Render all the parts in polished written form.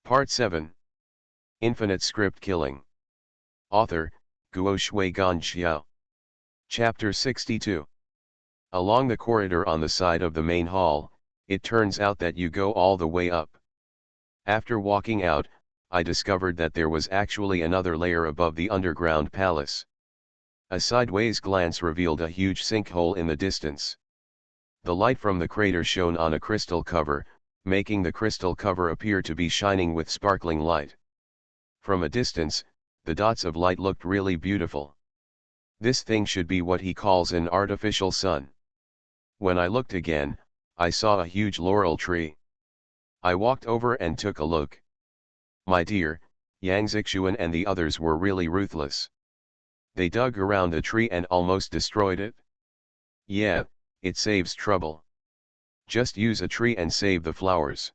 Part 7. Infinite Script Killing. Author, Guo Shui Xiao. Chapter 62. Along the corridor on the side of the main hall, it turns out that you go all the way up. After walking out, I discovered that there was actually another layer above the underground palace. A sideways glance revealed a huge sinkhole in the distance. The light from the crater shone on a crystal cover, making the crystal cover appear to be shining with sparkling light. From a distance, the dots of light looked really beautiful. This thing should be what he calls an artificial sun. When I looked again, I saw a huge laurel tree. I walked over and took a look. My dear, Yang Zixuan and the others were really ruthless. They dug around the tree and almost destroyed it. Yeah, it saves trouble. Just use a tree and save the flowers.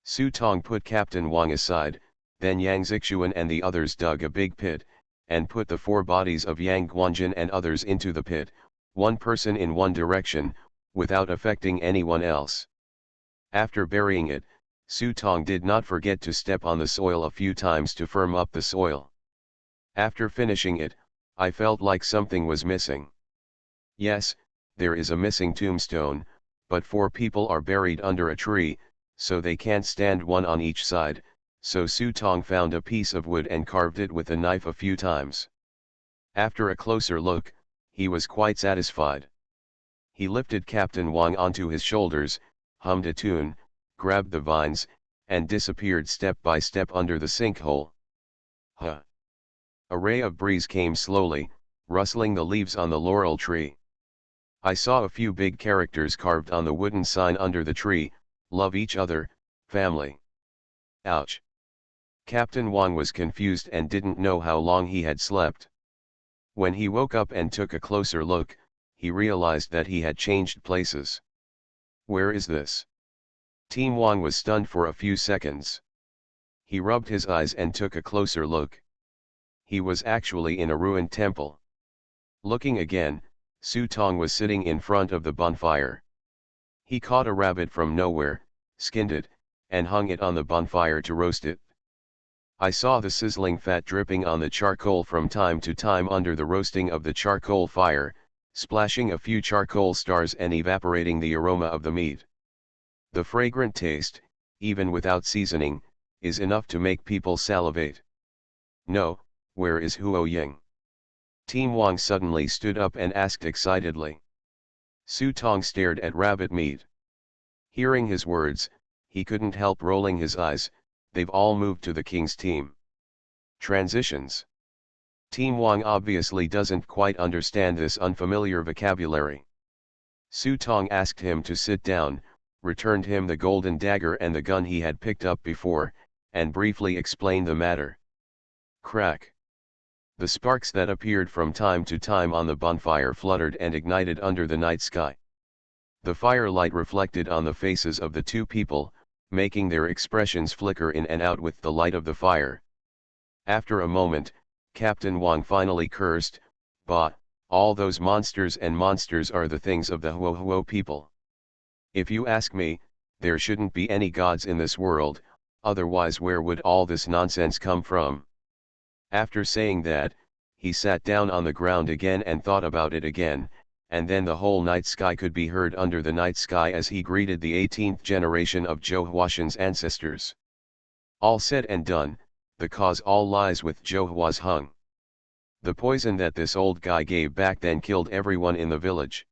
Su Tong put Captain Wang aside, then Yang Zixuan and the others dug a big pit, and put the 4 bodies of Yang Guanjin and others into the pit, one person in one direction, without affecting anyone else. After burying it, Su Tong did not forget to step on the soil a few times to firm up the soil. After finishing it, I felt like something was missing. Yes, there is a missing tombstone, but 4 people are buried under a tree, so they can't stand one on each side, so Su Tong found a piece of wood and carved it with a knife a few times. After a closer look, he was quite satisfied. He lifted Captain Wang onto his shoulders, hummed a tune, grabbed the vines, and disappeared step by step under the sinkhole. Huh! A ray of breeze came slowly, rustling the leaves on the laurel tree. I saw a few big characters carved on the wooden sign under the tree: love each other, family. Ouch! Captain Wang was confused and didn't know how long he had slept. When he woke up and took a closer look, he realized that he had changed places. Where is this? Team Wang was stunned for a few seconds. He rubbed his eyes and took a closer look. He was actually in a ruined temple. Looking again, Su Tong was sitting in front of the bonfire. He caught a rabbit from nowhere, skinned it, and hung it on the bonfire to roast it. I saw the sizzling fat dripping on the charcoal from time to time under the roasting of the charcoal fire, splashing a few charcoal stars and evaporating the aroma of the meat. The fragrant taste, even without seasoning, is enough to make people salivate. No, where is Huo Ying? Team Wang suddenly stood up and asked excitedly. Su Tong stared at rabbit meat. Hearing his words, he couldn't help rolling his eyes. They've all moved to the king's team. Transitions. Team Wang obviously doesn't quite understand this unfamiliar vocabulary. Su Tong asked him to sit down, returned him the golden dagger and the gun he had picked up before, and briefly explained the matter. Crack! The sparks that appeared from time to time on the bonfire fluttered and ignited under the night sky. The firelight reflected on the faces of the 2 people, making their expressions flicker in and out with the light of the fire. After a moment, Captain Wang finally cursed, "Bah, all those monsters and monsters are the things of the Huo people. If you ask me, there shouldn't be any gods in this world, otherwise where would all this nonsense come from?" After saying that, he sat down on the ground again and thought about it again, and then the whole night sky could be heard under the night sky as he greeted the 18th generation of Zhou Huashan's ancestors. All said and done, the cause all lies with Zhou Hua's hung. The poison that this old guy gave back then killed everyone in the village.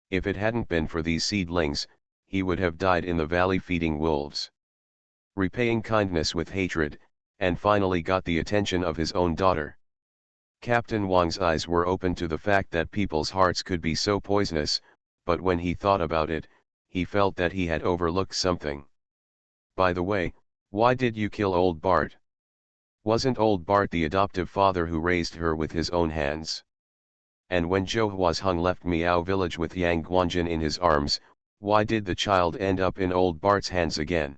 If it hadn't been for these seedlings, he would have died in the valley feeding wolves. Repaying kindness with hatred, and finally got the attention of his own daughter. Captain Wang's eyes were open to the fact that people's hearts could be so poisonous, but when he thought about it, he felt that he had overlooked something. By the way, why did you kill old Bart? Wasn't old Bart the adoptive father who raised her with his own hands? And when Zhou Hua's hung left Miao village with Yang Guanjin in his arms, why did the child end up in old Bart's hands again?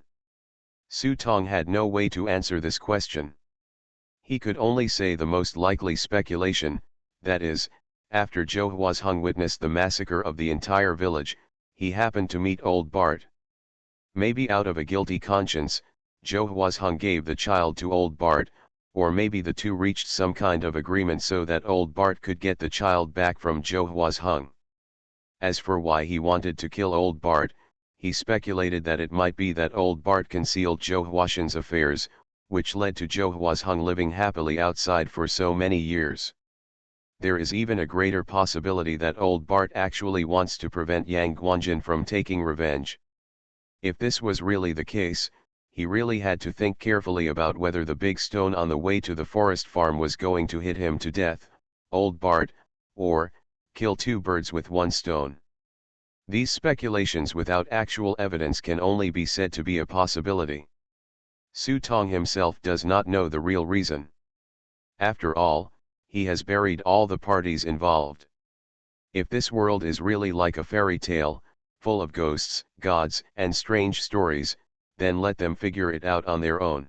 Su Tong had no way to answer this question. He could only say the most likely speculation, that is, after Zhou Hua's hung witnessed the massacre of the entire village, he happened to meet old Bart. Maybe out of a guilty conscience, Joe Hwashung gave the child to old Bart, or maybe the two reached some kind of agreement so that old Bart could get the child back from Joe Hwashung. As for why he wanted to kill old Bart, he speculated that it might be that old Bart concealed Joe Hwashung's affairs, which led to Joe Hwashung living happily outside for so many years. There is even a greater possibility that old Bart actually wants to prevent Yang Guanjin from taking revenge. If this was really the case, he really had to think carefully about whether the big stone on the way to the forest farm was going to hit him to death, old Bart, or kill two birds with one stone. These speculations without actual evidence can only be said to be a possibility. Su Tong himself does not know the real reason. After all, he has buried all the parties involved. If this world is really like a fairy tale, full of ghosts, gods, and strange stories, then let them figure it out on their own.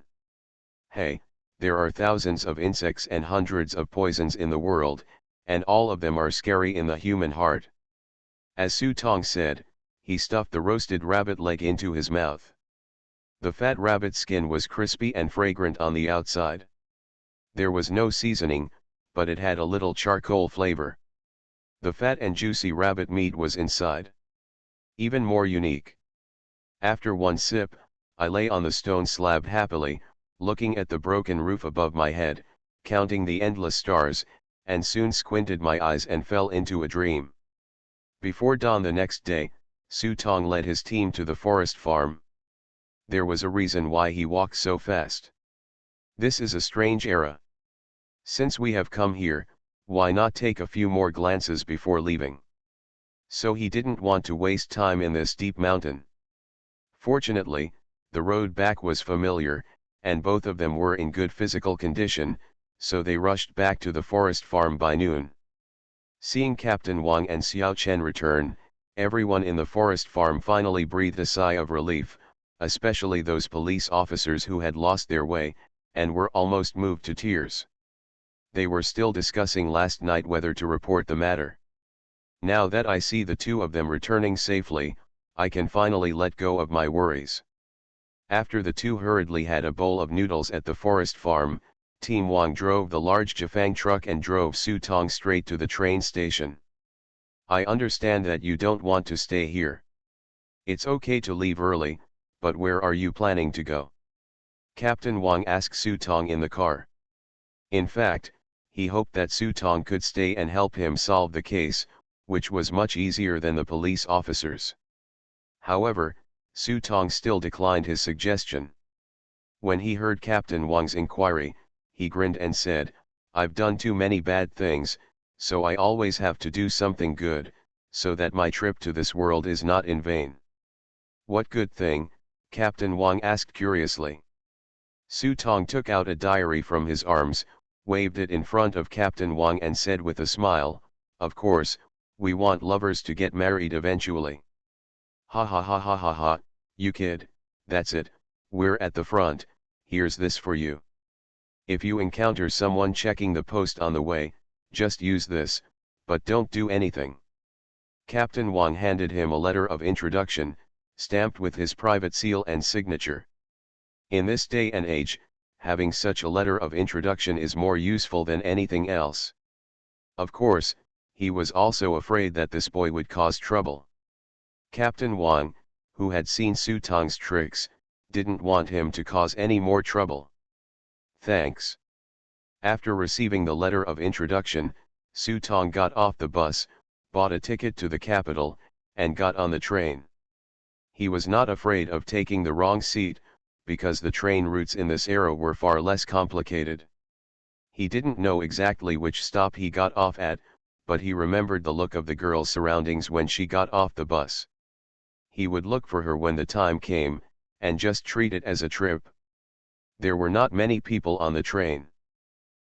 Hey, there are thousands of insects and hundreds of poisons in the world, and all of them are scary in the human heart. As Su Tong said, he stuffed the roasted rabbit leg into his mouth. The fat rabbit skin was crispy and fragrant on the outside. There was no seasoning, but it had a little charcoal flavor. The fat and juicy rabbit meat was inside. Even more unique. After one sip, I lay on the stone slab happily, looking at the broken roof above my head, counting the endless stars, and soon squinted my eyes and fell into a dream. Before dawn the next day, Su Tong led his team to the forest farm. There was a reason why he walked so fast. This is a strange era. Since we have come here, why not take a few more glances before leaving? So he didn't want to waste time in this deep mountain. Fortunately, the road back was familiar, and both of them were in good physical condition, so they rushed back to the forest farm by noon. Seeing Captain Wang and Xiao Chen return, everyone in the forest farm finally breathed a sigh of relief, especially those police officers who had lost their way, and were almost moved to tears. They were still discussing last night whether to report the matter. Now that I see the two of them returning safely, I can finally let go of my worries. After the two hurriedly had a bowl of noodles at the forest farm, Team Wang drove the large Jifang truck and drove Su Tong straight to the train station. I understand that you don't want to stay here. It's okay to leave early, but where are you planning to go? Captain Wang asked Su Tong in the car. In fact, he hoped that Su Tong could stay and help him solve the case, which was much easier than the police officers. However, Su Tong still declined his suggestion. When he heard Captain Wang's inquiry, he grinned and said, "I've done too many bad things, so I always have to do something good, so that my trip to this world is not in vain." "What good thing?" Captain Wang asked curiously. Su Tong took out a diary from his arms, waved it in front of Captain Wang and said with a smile, "Of course, we want lovers to get married eventually." "Ha ha ha ha ha ha, you kid, that's it, we're at the front, here's this for you. If you encounter someone checking the post on the way, just use this, but don't do anything." Captain Wang handed him a letter of introduction, stamped with his private seal and signature. In this day and age, having such a letter of introduction is more useful than anything else. Of course, he was also afraid that this boy would cause trouble. Captain Wang, who had seen Su Tong's tricks, didn't want him to cause any more trouble. "Thanks." After receiving the letter of introduction, Su Tong got off the bus, bought a ticket to the capital, and got on the train. He was not afraid of taking the wrong seat, because the train routes in this era were far less complicated. He didn't know exactly which stop he got off at, but he remembered the look of the girl's surroundings when she got off the bus. He would look for her when the time came, and just treat it as a trip. There were not many people on the train.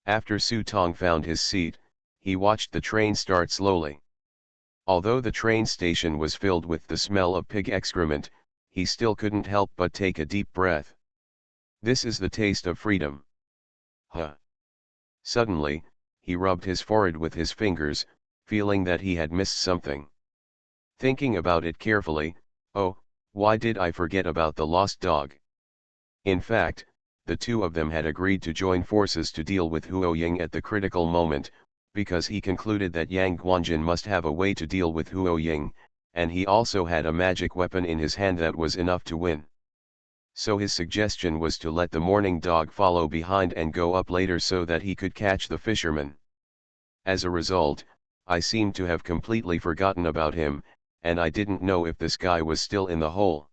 After Su Tong found his seat, he watched the train start slowly. Although the train station was filled with the smell of pig excrement, he still couldn't help but take a deep breath. This is the taste of freedom. Huh. Suddenly, he rubbed his forehead with his fingers, feeling that he had missed something. Thinking about it carefully, "Oh, why did I forget about the lost dog?" In fact, the two of them had agreed to join forces to deal with Huo Ying at the critical moment, because he concluded that Yang Guanjin must have a way to deal with Huo Ying, and he also had a magic weapon in his hand that was enough to win. So his suggestion was to let the morning dog follow behind and go up later so that he could catch the fisherman. As a result, I seemed to have completely forgotten about him, and I didn't know if this guy was still in the hole.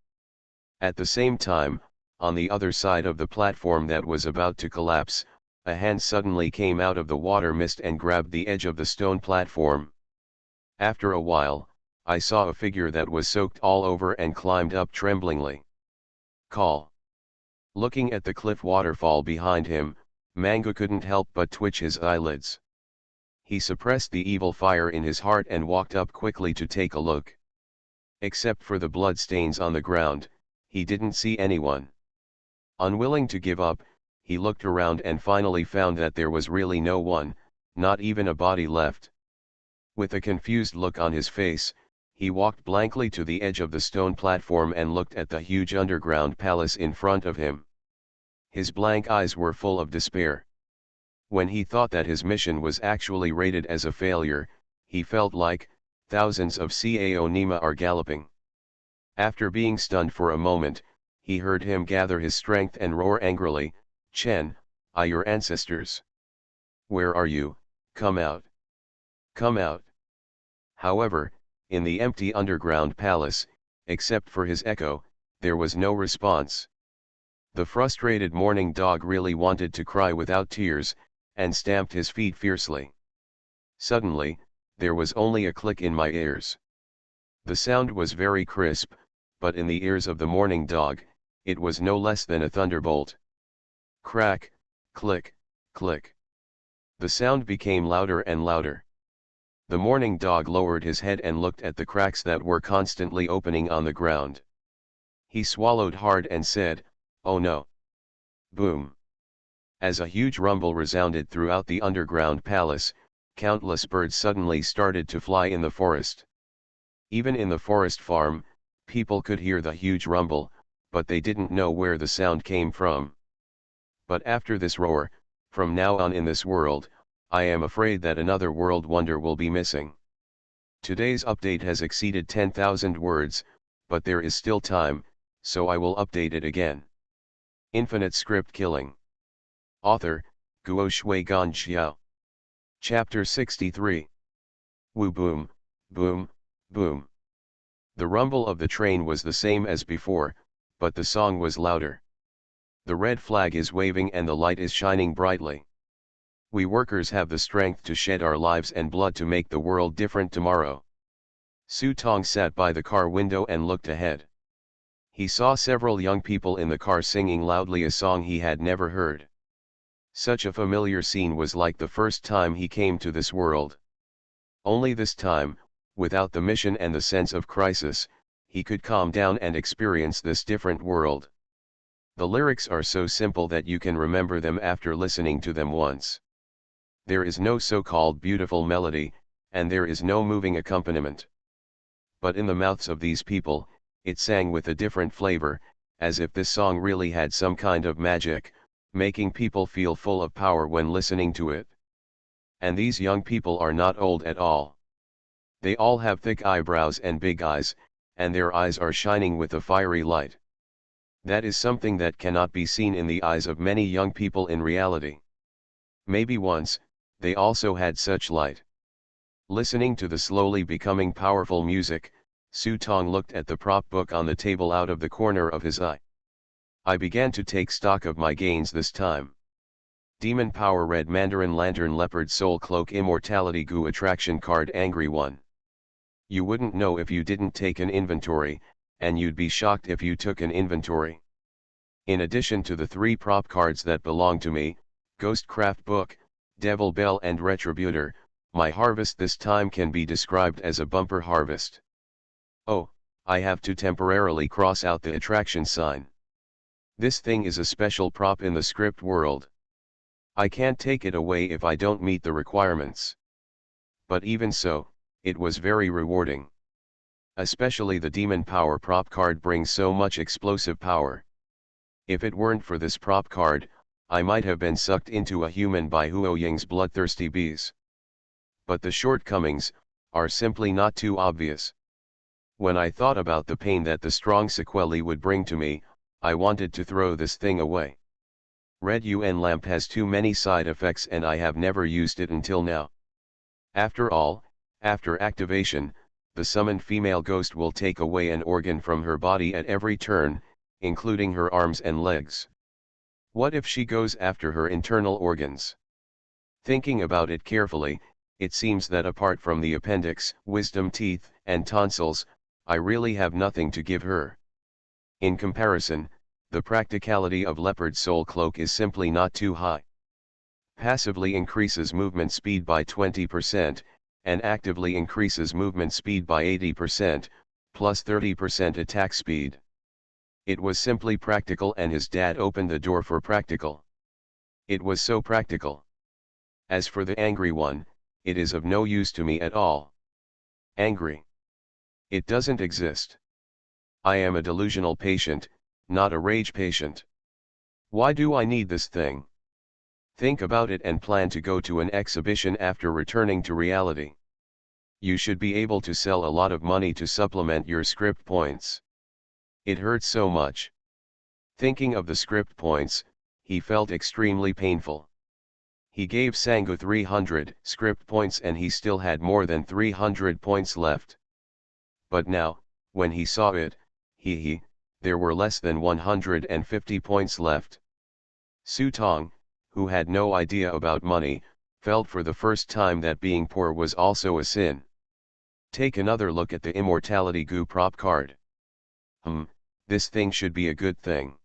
At the same time, on the other side of the platform that was about to collapse, a hand suddenly came out of the water mist and grabbed the edge of the stone platform. After a while, I saw a figure that was soaked all over and climbed up tremblingly. Call. Looking at the cliff waterfall behind him, Mango couldn't help but twitch his eyelids. He suppressed the evil fire in his heart and walked up quickly to take a look. Except for the blood stains on the ground, he didn't see anyone. Unwilling to give up, he looked around and finally found that there was really no one, not even a body left. With a confused look on his face, he walked blankly to the edge of the stone platform and looked at the huge underground palace in front of him. His blank eyes were full of despair. When he thought that his mission was actually rated as a failure, he felt like, thousands of Cao Nima are galloping. After being stunned for a moment, he heard him gather his strength and roar angrily, "Chen, your ancestors. Where are you? Come out. Come out." However, in the empty underground palace, except for his echo, there was no response. The frustrated morning dog really wanted to cry without tears, and stamped his feet fiercely. Suddenly, there was only a click in my ears. The sound was very crisp, but in the ears of the morning dog, it was no less than a thunderbolt. Crack, click, click. The sound became louder and louder. The morning dog lowered his head and looked at the cracks that were constantly opening on the ground. He swallowed hard and said, "Oh no." Boom. As a huge rumble resounded throughout the underground palace, countless birds suddenly started to fly in the forest. Even in the forest farm, people could hear the huge rumble, but they didn't know where the sound came from. But after this roar, from now on in this world, I am afraid that another world wonder will be missing. Today's update has exceeded 10,000 words, but there is still time, so I will update it again. Infinite Script Killing. Author, Guo Shui Gan Xiao. Chapter 63. Woo boom, boom, boom. The rumble of the train was the same as before, but the song was louder. The red flag is waving and the light is shining brightly. We workers have the strength to shed our lives and blood to make the world different tomorrow. Su Tong sat by the car window and looked ahead. He saw several young people in the car singing loudly a song he had never heard. Such a familiar scene was like the first time he came to this world. Only this time, without the mission and the sense of crisis, he could calm down and experience this different world. The lyrics are so simple that you can remember them after listening to them once. There is no so-called beautiful melody, and there is no moving accompaniment. But in the mouths of these people, it sang with a different flavor, as if this song really had some kind of magic, making people feel full of power when listening to it. And these young people are not old at all. They all have thick eyebrows and big eyes, and their eyes are shining with a fiery light. That is something that cannot be seen in the eyes of many young people in reality. Maybe once, they also had such light. Listening to the slowly becoming powerful music, Su Tong looked at the prop book on the table out of the corner of his eye. I began to take stock of my gains this time. Demon Power Red Mandarin Lantern Leopard Soul Cloak Immortality Goo Attraction Card Angry One. You wouldn't know if you didn't take an inventory, and you'd be shocked if you took an inventory. In addition to the 3 prop cards that belong to me, Ghostcraft Book, Devil Bell and Retributor, my harvest this time can be described as a bumper harvest. Oh, I have to temporarily cross out the attraction sign. This thing is a special prop in the script world. I can't take it away if I don't meet the requirements. But even so, it was very rewarding. Especially the Demon Power prop card brings so much explosive power. If it weren't for this prop card, I might have been sucked into a human by Huo Ying's bloodthirsty bees. But the shortcomings are simply not too obvious. When I thought about the pain that the strong sequelae would bring to me, I wanted to throw this thing away. Red UN lamp has too many side effects and I have never used it until now. After all, after activation, the summoned female ghost will take away an organ from her body at every turn, including her arms and legs. What if she goes after her internal organs? Thinking about it carefully, it seems that apart from the appendix, wisdom teeth, and tonsils, I really have nothing to give her. In comparison, the practicality of Leopard Soul Cloak is simply not too high. Passively increases movement speed by 20%, and actively increases movement speed by 80%, plus 30% attack speed. It was simply practical and his dad opened the door for practical. It was so practical. As for the angry one, it is of no use to me at all. Angry. It doesn't exist. I am a delusional patient, not a rage patient. Why do I need this thing? Think about it and plan to go to an exhibition after returning to reality. You should be able to sell a lot of money to supplement your script points. It hurts so much. Thinking of the script points, he felt extremely painful. He gave Sangu 300 script points and he still had more than 300 points left. But now, when he saw it, there were less than 150 points left. Su Tong, who had no idea about money, felt for the first time that being poor was also a sin. Take another look at the Immortality Goo prop card. This thing should be a good thing.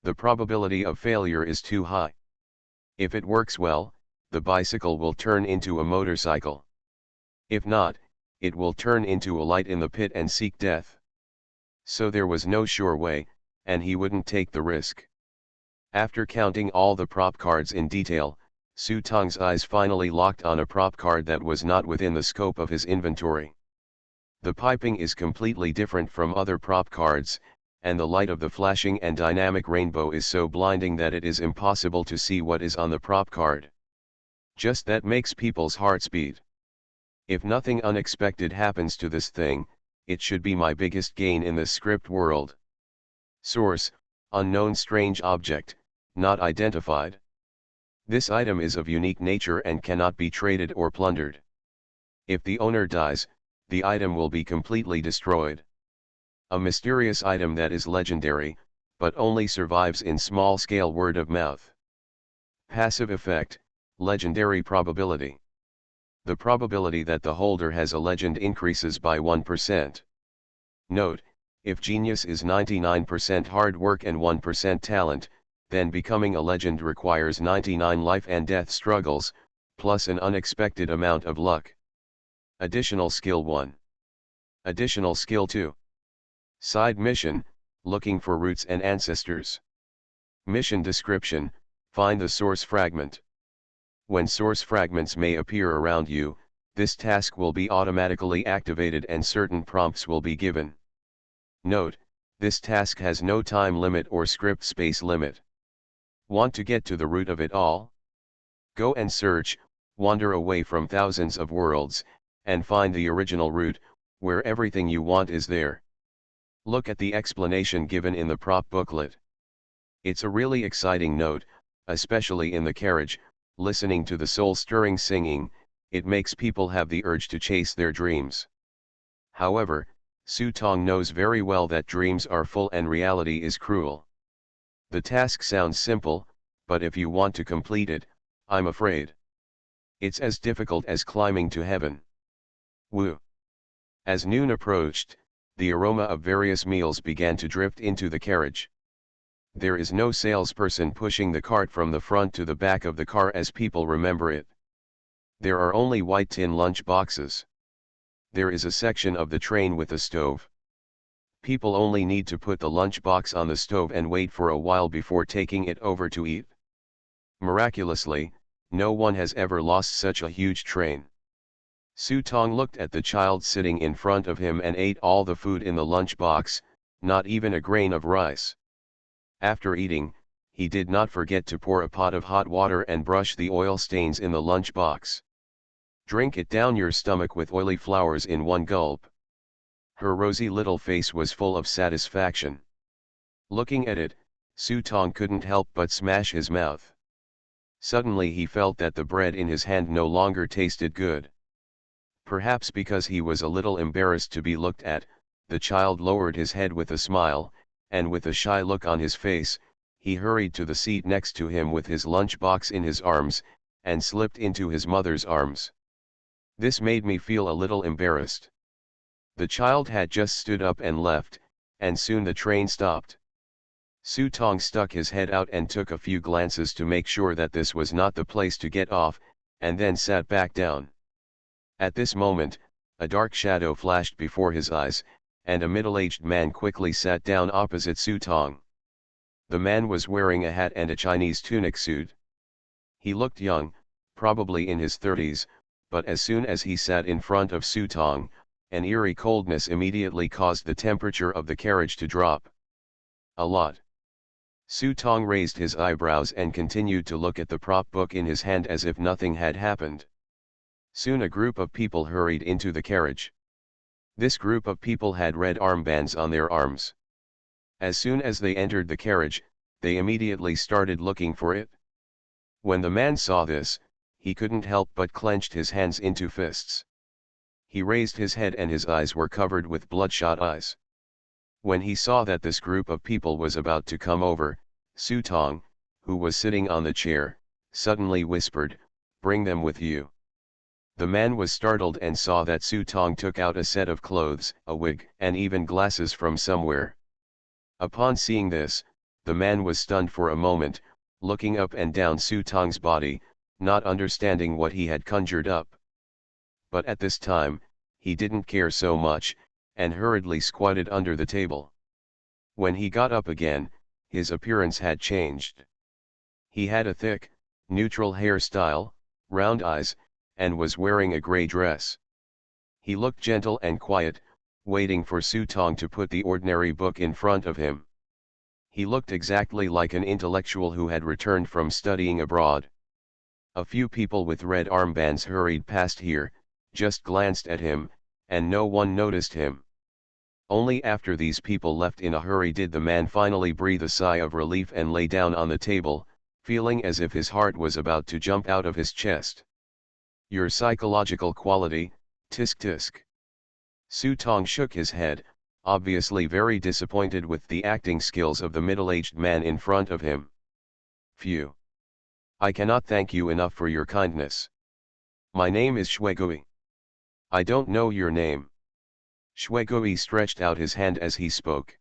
The probability of failure is too high. If it works well, the bicycle will turn into a motorcycle. If not, it will turn into a light in the pit and seek death. So there was no sure way, and he wouldn't take the risk. After counting all the prop cards in detail, Su Tong's eyes finally locked on a prop card that was not within the scope of his inventory. The piping is completely different from other prop cards, and the light of the flashing and dynamic rainbow is so blinding that it is impossible to see what is on the prop card. Just that makes people's hearts beat. If nothing unexpected happens to this thing, it should be my biggest gain in this script world. Source: unknown strange object, not identified. This item is of unique nature and cannot be traded or plundered. If the owner dies, the item will be completely destroyed. A mysterious item that is legendary, but only survives in small-scale word of mouth. Passive effect: legendary probability. The probability that the holder has a legend increases by 1%. Note: if genius is 99% hard work and 1% talent, then becoming a legend requires 99 life and death struggles, plus an unexpected amount of luck. Additional skill 1. Additional skill 2. Side mission: looking for roots and ancestors. Mission description: find the source fragment. When source fragments may appear around you, this task will be automatically activated and certain prompts will be given. Note: this task has no time limit or script space limit. Want to get to the root of it all? Go and search, wander away from thousands of worlds, and find the original root, where everything you want is there. Look at the explanation given in the prop booklet. It's a really exciting note, especially in the carriage, listening to the soul-stirring singing. It makes people have the urge to chase their dreams. However, Su Tong knows very well that dreams are full and reality is cruel. The task sounds simple, but if you want to complete it, I'm afraid it's as difficult as climbing to heaven. Woo! As noon approached, the aroma of various meals began to drift into the carriage. There is no salesperson pushing the cart from the front to the back of the car as people remember it. There are only white tin lunch boxes. There is a section of the train with a stove. People only need to put the lunch box on the stove and wait for a while before taking it over to eat. Miraculously, no one has ever lost such a huge train. Su Tong looked at the child sitting in front of him and ate all the food in the lunch box, not even a grain of rice. After eating, he did not forget to pour a pot of hot water and brush the oil stains in the lunch box. Drink it down your stomach with oily flowers in one gulp. Her rosy little face was full of satisfaction. Looking at it, Su Tong couldn't help but smash his mouth. Suddenly he felt that the bread in his hand no longer tasted good. Perhaps because he was a little embarrassed to be looked at, the child lowered his head with a smile, and with a shy look on his face, he hurried to the seat next to him with his lunch box in his arms, and slipped into his mother's arms. This made me feel a little embarrassed. The child had just stood up and left, and soon the train stopped. Su Tong stuck his head out and took a few glances to make sure that this was not the place to get off, and then sat back down. At this moment, a dark shadow flashed before his eyes, and a middle-aged man quickly sat down opposite Su Tong. The man was wearing a hat and a Chinese tunic suit. He looked young, probably in his 30s, but as soon as he sat in front of Su Tong, an eerie coldness immediately caused the temperature of the carriage to drop. A lot. Su Tong raised his eyebrows and continued to look at the prop book in his hand as if nothing had happened. Soon a group of people hurried into the carriage. This group of people had red armbands on their arms. As soon as they entered the carriage, they immediately started looking for it. When the man saw this, he couldn't help but clenched his hands into fists. He raised his head and his eyes were covered with bloodshot eyes. When he saw that this group of people was about to come over, Su Tong, who was sitting on the chair, suddenly whispered, "Bring them with you." The man was startled and saw that Su Tong took out a set of clothes, a wig, and even glasses from somewhere. Upon seeing this, the man was stunned for a moment, looking up and down Su Tong's body, not understanding what he had conjured up. But at this time, he didn't care so much, and hurriedly squatted under the table. When he got up again, his appearance had changed. He had a thick, neutral hairstyle, round eyes, and was wearing a gray dress. He looked gentle and quiet, waiting for Su Tong to put the ordinary book in front of him. He looked exactly like an intellectual who had returned from studying abroad. A few people with red armbands hurried past here, just glanced at him, and no one noticed him. Only after these people left in a hurry did the man finally breathe a sigh of relief and lay down on the table, feeling as if his heart was about to jump out of his chest. "Your psychological quality, tisk tisk." Su Tong shook his head, obviously very disappointed with the acting skills of the middle-aged man in front of him. "Phew. I cannot thank you enough for your kindness. My name is Shuigui. I don't know your name." Shuigui stretched out his hand as he spoke.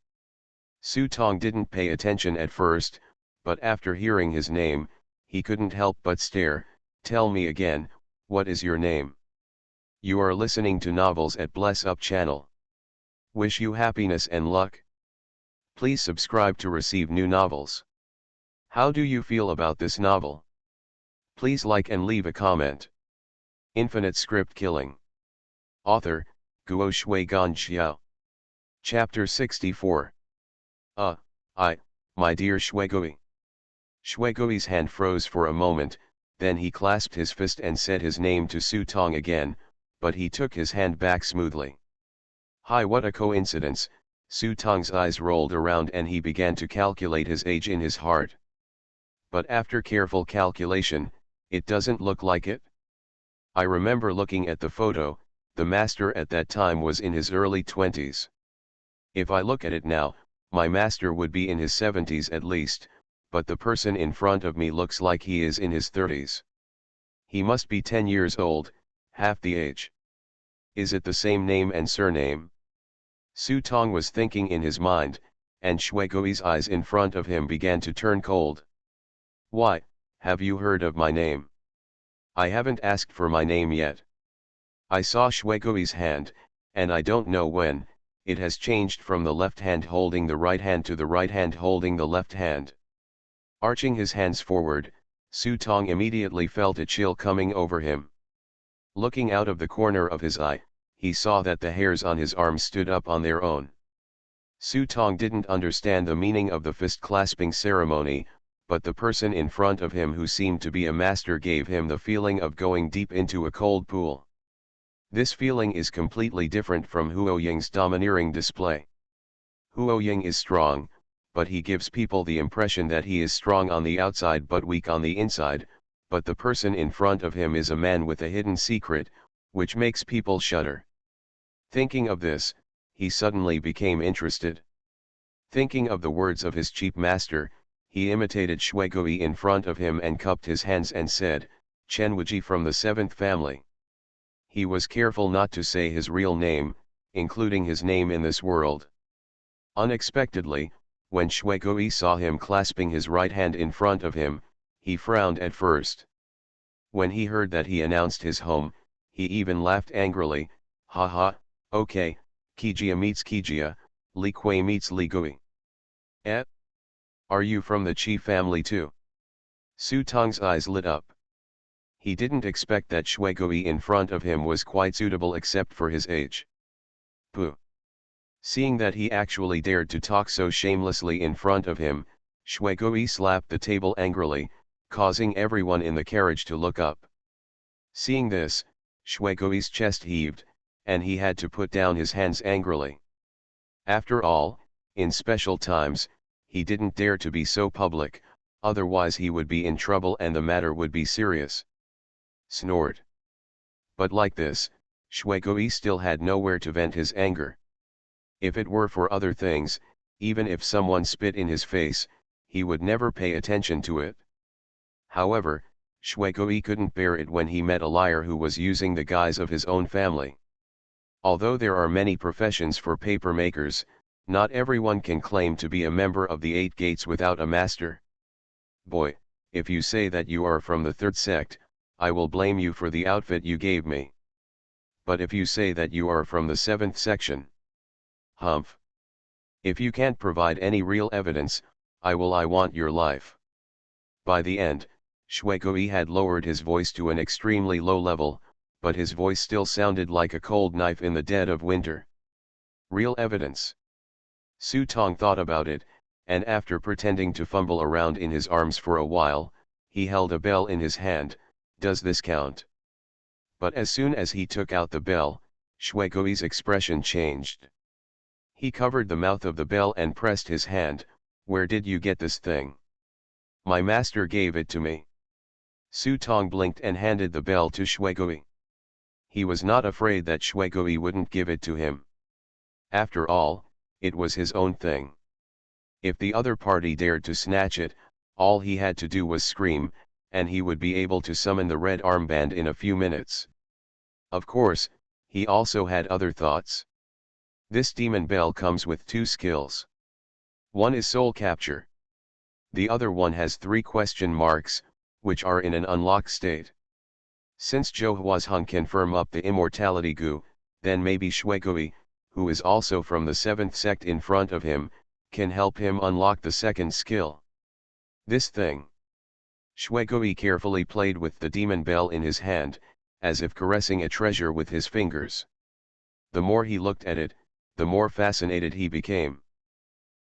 Su Tong didn't pay attention at first, but after hearing his name, he couldn't help but stare. "Tell me again, what is your name?" You are listening to Novels at Bless Up channel. Wish you happiness and luck. Please subscribe to receive new novels. How do you feel about this novel? Please like and leave a comment. Infinite Script Killing. Author, Guo Shui Gan Xiao. Chapter 64. My dear Shuigui. Shuigui's hand froze for a moment, then he clasped his fist and said his name to Su Tong again, but he took his hand back smoothly. Hi, what a coincidence. Su Tong's eyes rolled around and he began to calculate his age in his heart. But after careful calculation, it doesn't look like it. I remember looking at the photo, the master at that time was in his early 20s. If I look at it now, my master would be in his 70s at least, but the person in front of me looks like he is in his 30s. He must be 10 years old, half the age. Is it the same name and surname? Su Tong was thinking in his mind, and Shuigui's eyes in front of him began to turn cold. Why, have you heard of my name? I haven't asked for my name yet. I saw Shuigui's hand, and I don't know when, it has changed from the left hand holding the right hand to the right hand holding the left hand. Arching his hands forward, Su Tong immediately felt a chill coming over him. Looking out of the corner of his eye, he saw that the hairs on his arms stood up on their own. Su Tong didn't understand the meaning of the fist-clasping ceremony, but the person in front of him who seemed to be a master gave him the feeling of going deep into a cold pool. This feeling is completely different from Huo Ying's domineering display. Huo Ying is strong, but he gives people the impression that he is strong on the outside but weak on the inside, but the person in front of him is a man with a hidden secret, which makes people shudder. Thinking of this, he suddenly became interested. Thinking of the words of his cheap master, he imitated Shuigui in front of him and cupped his hands and said, "Chen Wuji from the seventh family." He was careful not to say his real name, including his name in this world. Unexpectedly, when Shuigui saw him clasping his right hand in front of him, he frowned at first. When he heard that he announced his home, he even laughed angrily, "Ha ha, okay, Kijia meets Kijia, Li Kui meets Li Gui. Eh? Are you from the Qi family too?" Su Tong's eyes lit up. He didn't expect that Shuigui in front of him was quite suitable except for his age. Pooh. Seeing that he actually dared to talk so shamelessly in front of him, Shuigui slapped the table angrily, causing everyone in the carriage to look up. Seeing this, Shuigui's chest heaved, and he had to put down his hands angrily. After all, in special times, he didn't dare to be so public, otherwise he would be in trouble and the matter would be serious. Snort. But like this, Shuigui still had nowhere to vent his anger. If it were for other things, even if someone spit in his face, he would never pay attention to it. However, Shuigui couldn't bear it when he met a liar who was using the guise of his own family. Although there are many professions for paper makers, not everyone can claim to be a member of the Eight Gates without a master. Boy, if you say that you are from the third sect, I will blame you for the outfit you gave me. But if you say that you are from the seventh section, humph. If you can't provide any real evidence, I want your life. By the end, Shuigui had lowered his voice to an extremely low level, but his voice still sounded like a cold knife in the dead of winter. Real evidence. Su Tong thought about it, and after pretending to fumble around in his arms for a while, he held a bell in his hand. Does this count? But as soon as he took out the bell, Shuigui's expression changed. He covered the mouth of the bell and pressed his hand. Where did you get this thing? My master gave it to me. Su Tong blinked and handed the bell to Shuigui. He was not afraid that Shuigui wouldn't give it to him. After all, it was his own thing. If the other party dared to snatch it, all he had to do was scream, and he would be able to summon the red armband in a few minutes. Of course, he also had other thoughts. This demon bell comes with 2 skills. One is soul capture. The other one has 3 question marks, which are in an unlocked state. Since Zhou Huazhong can firm up the immortality goo, then maybe Shuigui, who is also from the 7th sect in front of him, can help him unlock the second skill. This thing. Shuigui carefully played with the demon bell in his hand, as if caressing a treasure with his fingers. The more he looked at it, the more fascinated he became.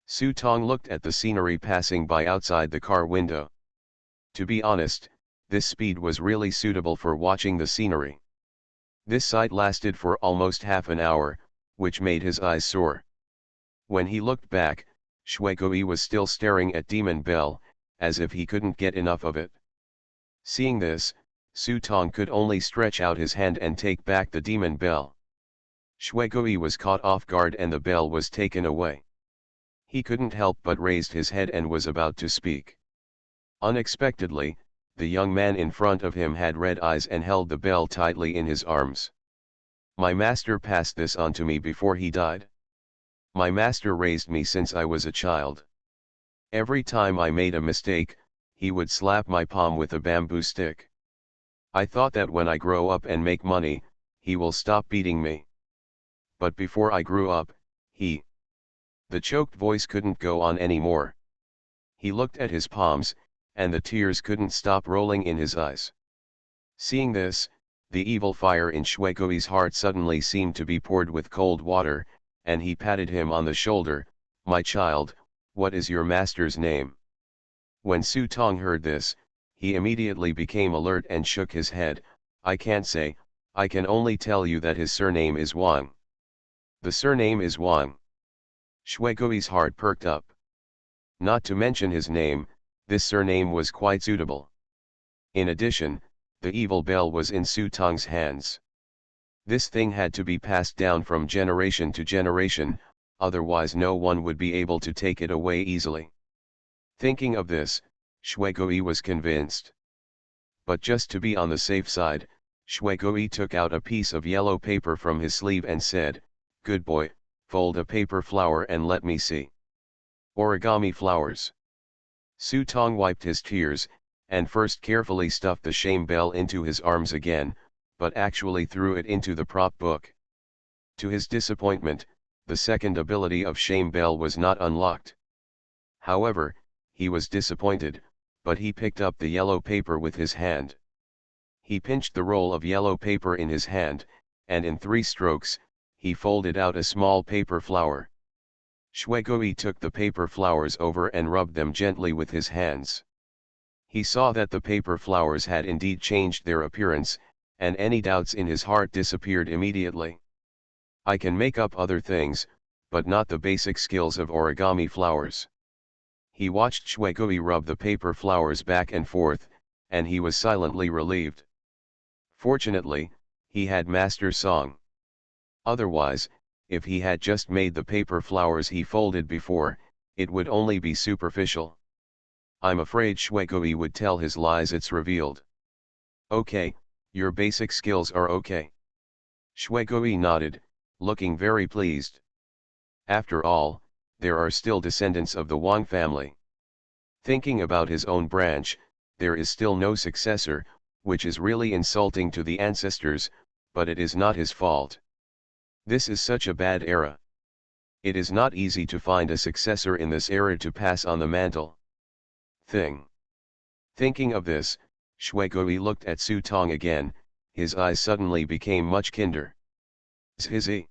Su Tong looked at the scenery passing by outside the car window. To be honest, this speed was really suitable for watching the scenery. This sight lasted for almost half an hour, which made his eyes sore. When he looked back, Shuigui was still staring at Demon Bell, as if he couldn't get enough of it. Seeing this, Su Tong could only stretch out his hand and take back the Demon Bell. Shuigui was caught off guard and the bell was taken away. He couldn't help but raised his head and was about to speak. Unexpectedly, the young man in front of him had red eyes and held the bell tightly in his arms. My master passed this on to me before he died. My master raised me since I was a child. Every time I made a mistake, he would slap my palm with a bamboo stick. I thought that when I grow up and make money, he will stop beating me. But before I grew up, The choked voice couldn't go on anymore. He looked at his palms, and the tears couldn't stop rolling in his eyes. Seeing this, the evil fire in Shuigui's heart suddenly seemed to be poured with cold water, and he patted him on the shoulder. "My child, what is your master's name?" When Su Tong heard this, he immediately became alert and shook his head. "I can't say, I can only tell you that his surname is Wang." "The surname is Wang." Shuegui's heart perked up. Not to mention his name, this surname was quite suitable. In addition, the evil bell was in Su Tong's hands. This thing had to be passed down from generation to generation, otherwise no one would be able to take it away easily. Thinking of this, Shuegui was convinced. But just to be on the safe side, Shuegui took out a piece of yellow paper from his sleeve and said, "Good boy, fold a paper flower and let me see." Origami flowers. Su Tong wiped his tears, and first carefully stuffed the shame bell into his arms again, but actually threw it into the prop book. To his disappointment, the second ability of shame bell was not unlocked. However, he was disappointed, but he picked up the yellow paper with his hand. He pinched the roll of yellow paper in his hand, and in 3 strokes, he folded out a small paper flower. Shuegui took the paper flowers over and rubbed them gently with his hands. He saw that the paper flowers had indeed changed their appearance, and any doubts in his heart disappeared immediately. "I can make up other things, but not the basic skills of origami flowers." He watched Shuegui rub the paper flowers back and forth, and he was silently relieved. Fortunately, he had master song. Otherwise, if he had just made the paper flowers he folded before, it would only be superficial. "I'm afraid Shuegui would tell his lies it's revealed." "Okay, your basic skills are okay." Shuegui nodded, looking very pleased. After all, there are still descendants of the Wang family. Thinking about his own branch, there is still no successor, which is really insulting to the ancestors, but it is not his fault. This is such a bad era. It is not easy to find a successor in this era to pass on the mantle. Thinking of this, Shuegui looked at Su Tong again, his eyes suddenly became much kinder. Zhizhi.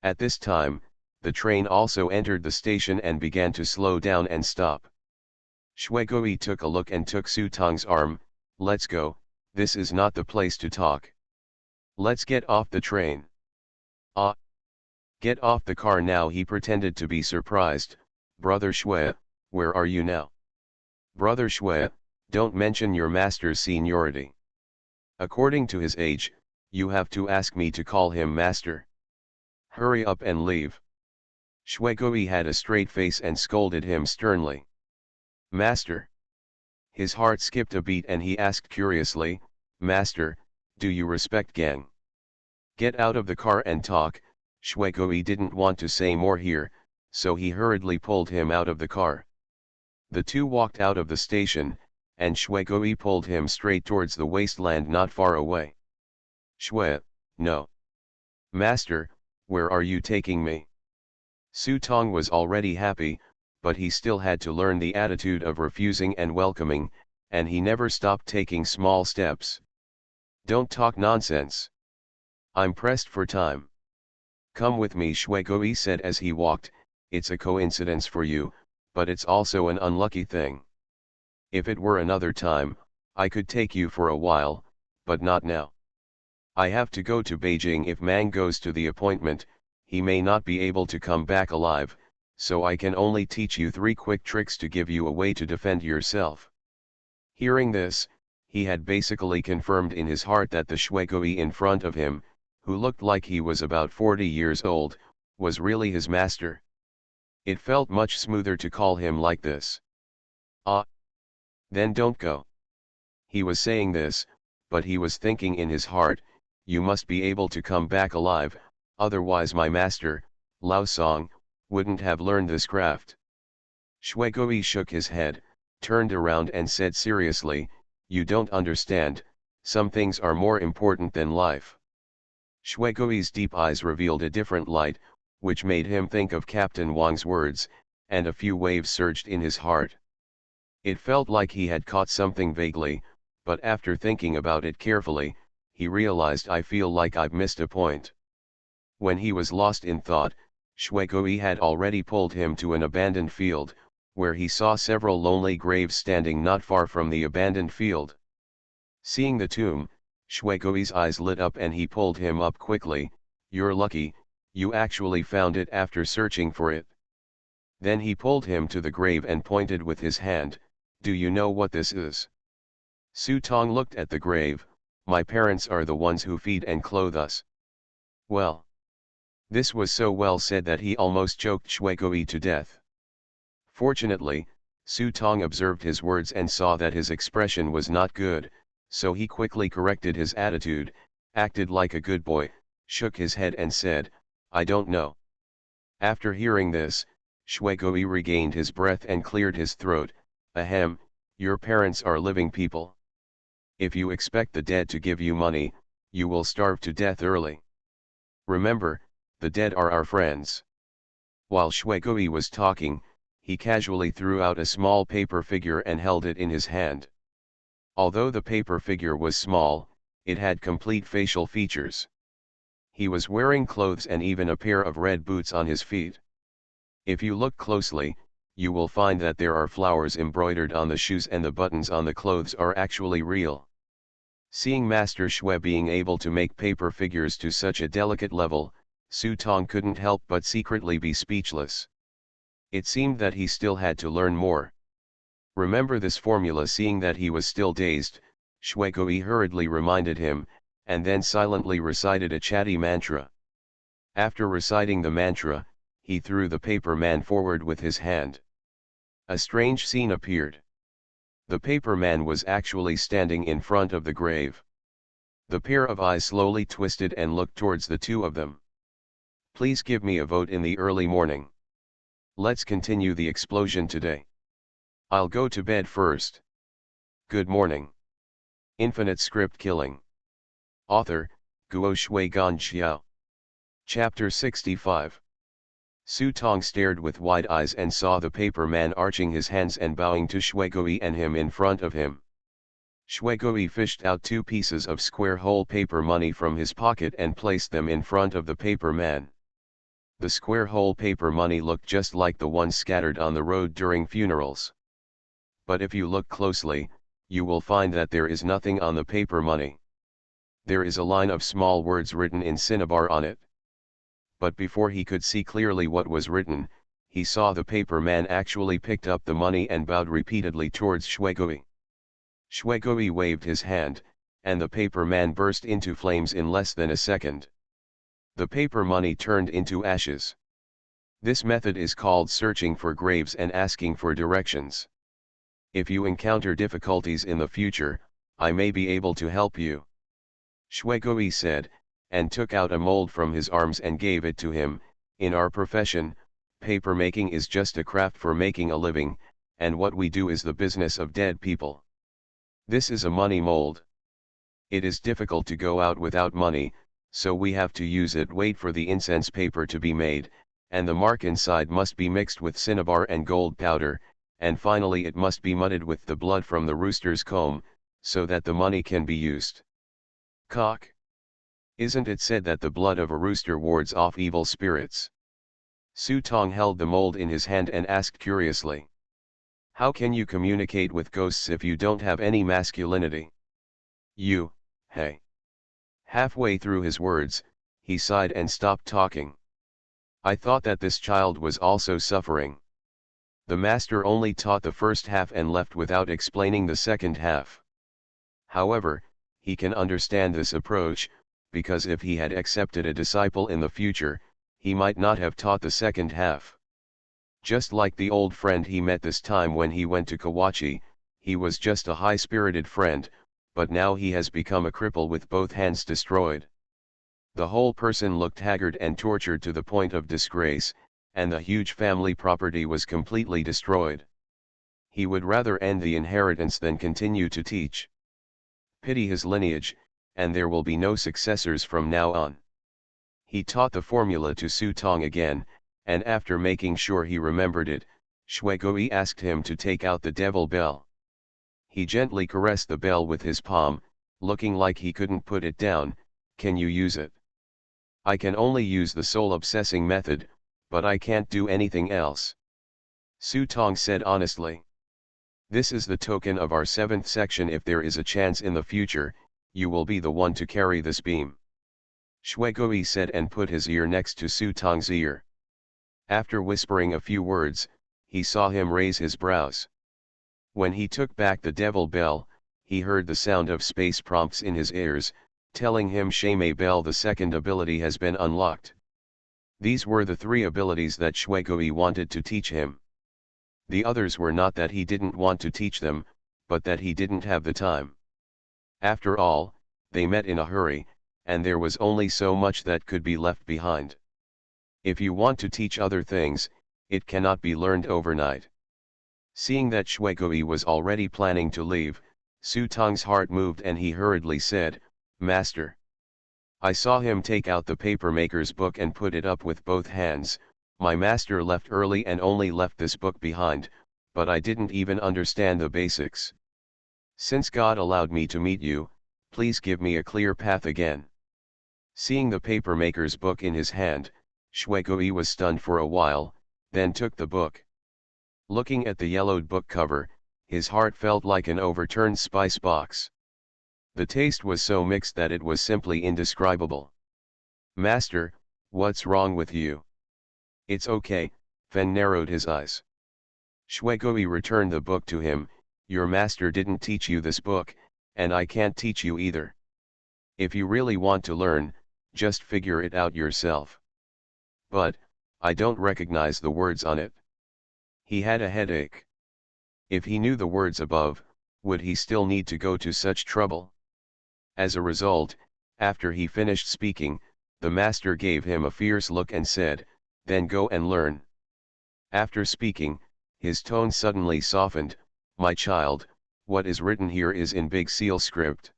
At this time, the train also entered the station and began to slow down and stop. Shuegui took a look and took Su Tong's arm. "Let's go, this is not the place to talk. Let's get off the train." "Ah! Get off the car now." He pretended to be surprised. "Brother Shui, where are you now?" "Brother Shui, don't mention your master's seniority. According to his age, you have to ask me to call him master. Hurry up and leave." Shuegui had a straight face and scolded him sternly. "Master?" His heart skipped a beat and he asked curiously, "Master, do you respect gang?" "Get out of the car and talk." Shuegui didn't want to say more here, so he hurriedly pulled him out of the car. The two walked out of the station, and Shuegui pulled him straight towards the wasteland not far away. "Shui, no." "Master, where are you taking me?" Su Tong was already happy, but he still had to learn the attitude of refusing and welcoming, and he never stopped taking small steps. "Don't talk nonsense. I'm pressed for time." "Come with me," Shuegui said as he walked. "It's a coincidence for you, but it's also an unlucky thing. If it were another time, I could take you for a while, but not now. I have to go to Beijing. If Mang goes to the appointment, he may not be able to come back alive, so I can only teach you 3 quick tricks to give you a way to defend yourself." Hearing this, he had basically confirmed in his heart that the Shuegui in front of him, who looked like he was about 40 years old, was really his master. It felt much smoother to call him like this. "Ah! Then don't go." He was saying this, but he was thinking in his heart, "You must be able to come back alive, otherwise my master, Lao Song, wouldn't have learned this craft." Shuegui shook his head, turned around and said seriously, "You don't understand, some things are more important than life." Shuegui's deep eyes revealed a different light, which made him think of Captain Wang's words, and a few waves surged in his heart. It felt like he had caught something vaguely, but after thinking about it carefully, he realized, "I feel like I've missed a point." When he was lost in thought, Shwekoi had already pulled him to an abandoned field, where he saw several lonely graves standing not far from the abandoned field. Seeing the tomb, Shwekoi's eyes lit up and he pulled him up quickly. "You're lucky, you actually found it after searching for it." Then he pulled him to the grave and pointed with his hand. "Do you know what this is?" Su Tong looked at the grave. "My parents are the ones who feed and clothe us." Well. This was so well said that he almost choked Shwekoi to death. Fortunately, Su Tong observed his words and saw that his expression was not good, so he quickly corrected his attitude, acted like a good boy, shook his head and said, "I don't know." After hearing this, Shwekoi regained his breath and cleared his throat. "Ahem, your parents are living people. If you expect the dead to give you money, you will starve to death early. Remember, the dead are our friends." While Shwekoi was talking, he casually threw out a small paper figure and held it in his hand. Although the paper figure was small, it had complete facial features. He was wearing clothes and even a pair of red boots on his feet. If you look closely, you will find that there are flowers embroidered on the shoes and the buttons on the clothes are actually real. Seeing Master Shwe being able to make paper figures to such a delicate level, Su Tong couldn't help but secretly be speechless. It seemed that he still had to learn more. Remember this formula. Seeing that he was still dazed, Shwekoi hurriedly reminded him, and then silently recited a chatty mantra. After reciting the mantra, he threw the paper man forward with his hand. A strange scene appeared. The paper man was actually standing in front of the grave. The pair of eyes slowly twisted and looked towards the two of them. "Please give me a vote in the early morning. Let's continue the explosion today. I'll go to bed first. Good morning." Infinite Script Killing. Author, Guo Shui Gan Xiao. Chapter 65. Su Tong stared with wide eyes and saw the paper man arching his hands and bowing to Shwekoi and him in front of him. Shwekoi fished out 2 pieces of square whole paper money from his pocket and placed them in front of the paper man. The square whole paper money looked just like the ones scattered on the road during funerals. But if you look closely, you will find that there is nothing on the paper money. There is a line of small words written in cinnabar on it. But before he could see clearly what was written, he saw the paper man actually picked up the money and bowed repeatedly towards Shwekoi. Shwekoi waved his hand, and the paper man burst into flames in less than a second. The paper money turned into ashes. This method is called searching for graves and asking for directions. If you encounter difficulties in the future, I may be able to help you. Shwekoi said, and took out a mold from his arms and gave it to him. In our profession, paper making is just a craft for making a living, and what we do is the business of dead people. This is a money mold. It is difficult to go out without money, so we have to use it. Wait for the incense paper to be made, and the mark inside must be mixed with cinnabar and gold powder, and finally it must be mudded with the blood from the rooster's comb, so that the money can be used. Cock. Isn't it said that the blood of a rooster wards off evil spirits? Su Tong held the mold in his hand and asked curiously. How can you communicate with ghosts if you don't have any masculinity? Hey. Halfway through his words, he sighed and stopped talking. I thought that this child was also suffering. The master only taught the first half and left without explaining the second half. However, he can understand this approach, because if he had accepted a disciple in the future, he might not have taught the second half. Just like the old friend he met this time when he went to Kawachi, he was just a high-spirited friend, but now he has become a cripple with both hands destroyed. The whole person looked haggard and tortured to the point of disgrace, and the huge family property was completely destroyed. He would rather end the inheritance than continue to teach. Pity his lineage, and there will be no successors from now on. He taught the formula to Su Tong again, and after making sure he remembered it, Shwekoi asked him to take out the devil bell. He gently caressed the bell with his palm, looking like he couldn't put it down. Can you use it? I can only use the soul obsessing method, but I can't do anything else. Su Tong said honestly. This is the token of our 7th section. If there is a chance in the future, you will be the one to carry this beam. Shuigui said and put his ear next to Su Tong's ear. After whispering a few words, he saw him raise his brows. When he took back the devil bell, he heard the sound of space prompts in his ears, telling him Shame Bell, the second ability has been unlocked. These were the 3 abilities that Shuigui wanted to teach him. The others were not that he didn't want to teach them, but that he didn't have the time. After all, they met in a hurry, and there was only so much that could be left behind. If you want to teach other things, it cannot be learned overnight. Seeing that Shuigui was already planning to leave, Su Tong's heart moved and he hurriedly said, "Master." I saw him take out the papermaker's book and put it up with both hands. My master left early and only left this book behind, but I didn't even understand the basics. Since God allowed me to meet you, please give me a clear path again. Seeing the papermaker's book in his hand, Shuigui was stunned for a while, then took the book. Looking at the yellowed book cover, his heart felt like an overturned spice box. The taste was so mixed that it was simply indescribable. "Master, what's wrong with you?" "It's okay," Fen narrowed his eyes. Shuigui returned the book to him. "Your master didn't teach you this book, and I can't teach you either. If you really want to learn, just figure it out yourself." "But, I don't recognize the words on it." He had a headache. If he knew the words above, would he still need to go to such trouble? As a result, after he finished speaking, the master gave him a fierce look and said, "Then go and learn." After speaking, his tone suddenly softened. "My child, what is written here is in big seal script.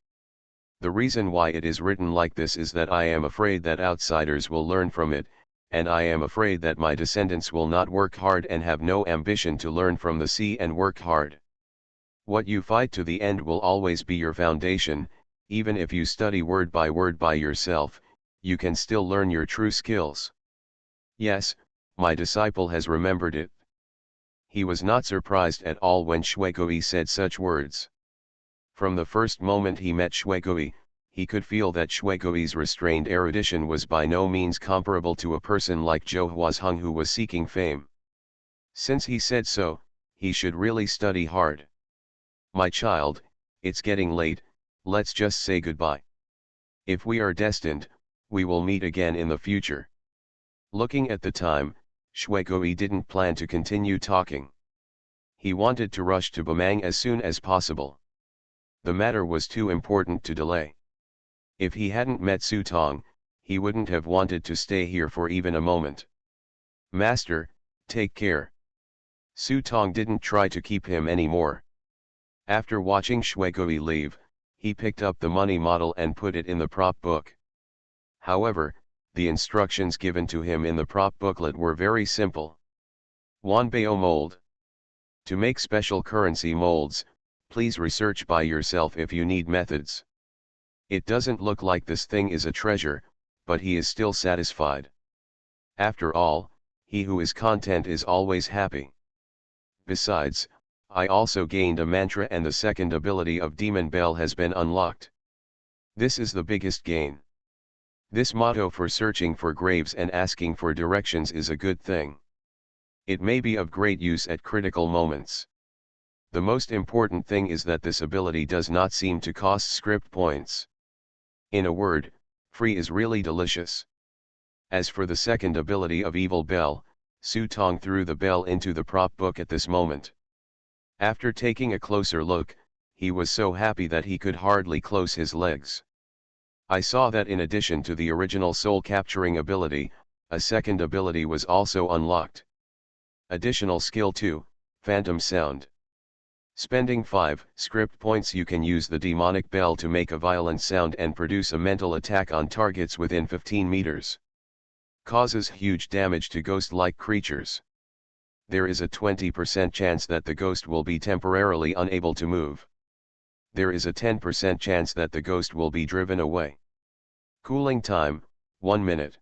The reason why it is written like this is that I am afraid that outsiders will learn from it, and I am afraid that my descendants will not work hard and have no ambition to learn from the sea and work hard. What you fight to the end will always be your foundation. Even if you study word by yourself, you can still learn your true skills." Yes, my disciple has remembered it. He was not surprised at all when Shuigui said such words. From the first moment he met Shuigui, he could feel that Shuigui's restrained erudition was by no means comparable to a person like Zhou Huazheng who was seeking fame. Since he said so, he should really study hard. "My child, it's getting late, let's just say goodbye. If we are destined, we will meet again in the future." Looking at the time, Shuigui didn't plan to continue talking. He wanted to rush to Bamang as soon as possible. The matter was too important to delay. If he hadn't met Su Tong, he wouldn't have wanted to stay here for even a moment. "Master, take care." Su Tong didn't try to keep him anymore. After watching Shuigui leave, he picked up the money model and put it in the prop book. However, the instructions given to him in the prop booklet were very simple. Wanbao mold. To make special currency molds, please research by yourself if you need methods. It doesn't look like this thing is a treasure, but he is still satisfied. After all, he who is content is always happy. Besides, I also gained a mantra and the second ability of Demon Bell has been unlocked. This is the biggest gain. This motto for searching for graves and asking for directions is a good thing. It may be of great use at critical moments. The most important thing is that this ability does not seem to cost script points. In a word, free is really delicious. As for the second ability of Evil Bell, Su Tong threw the bell into the prop book at this moment. After taking a closer look, he was so happy that he could hardly close his legs. I saw that in addition to the original soul capturing ability, a second ability was also unlocked. Additional skill 2, Phantom Sound. Spending 5 script points, you can use the demonic bell to make a violent sound and produce a mental attack on targets within 15 meters. Causes huge damage to ghost-like creatures. There is a 20% chance that the ghost will be temporarily unable to move. There is a 10% chance that the ghost will be driven away. Cooling time, 1 minute.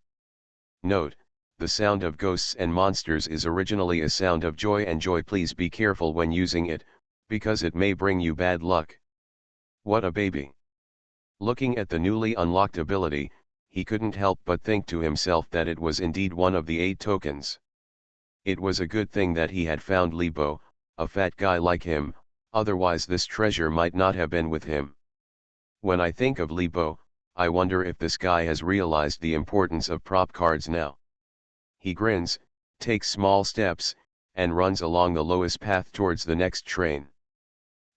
Note, the sound of ghosts and monsters is originally a sound of joy and joy. Please be careful when using it, because it may bring you bad luck. What a baby. Looking at the newly unlocked ability, he couldn't help but think to himself that it was indeed one of the 8 tokens. It was a good thing that he had found Libo, a fat guy like him, otherwise this treasure might not have been with him. When I think of Libo, I wonder if this guy has realized the importance of prop cards now. He grins, takes small steps, and runs along the lowest path towards the next train.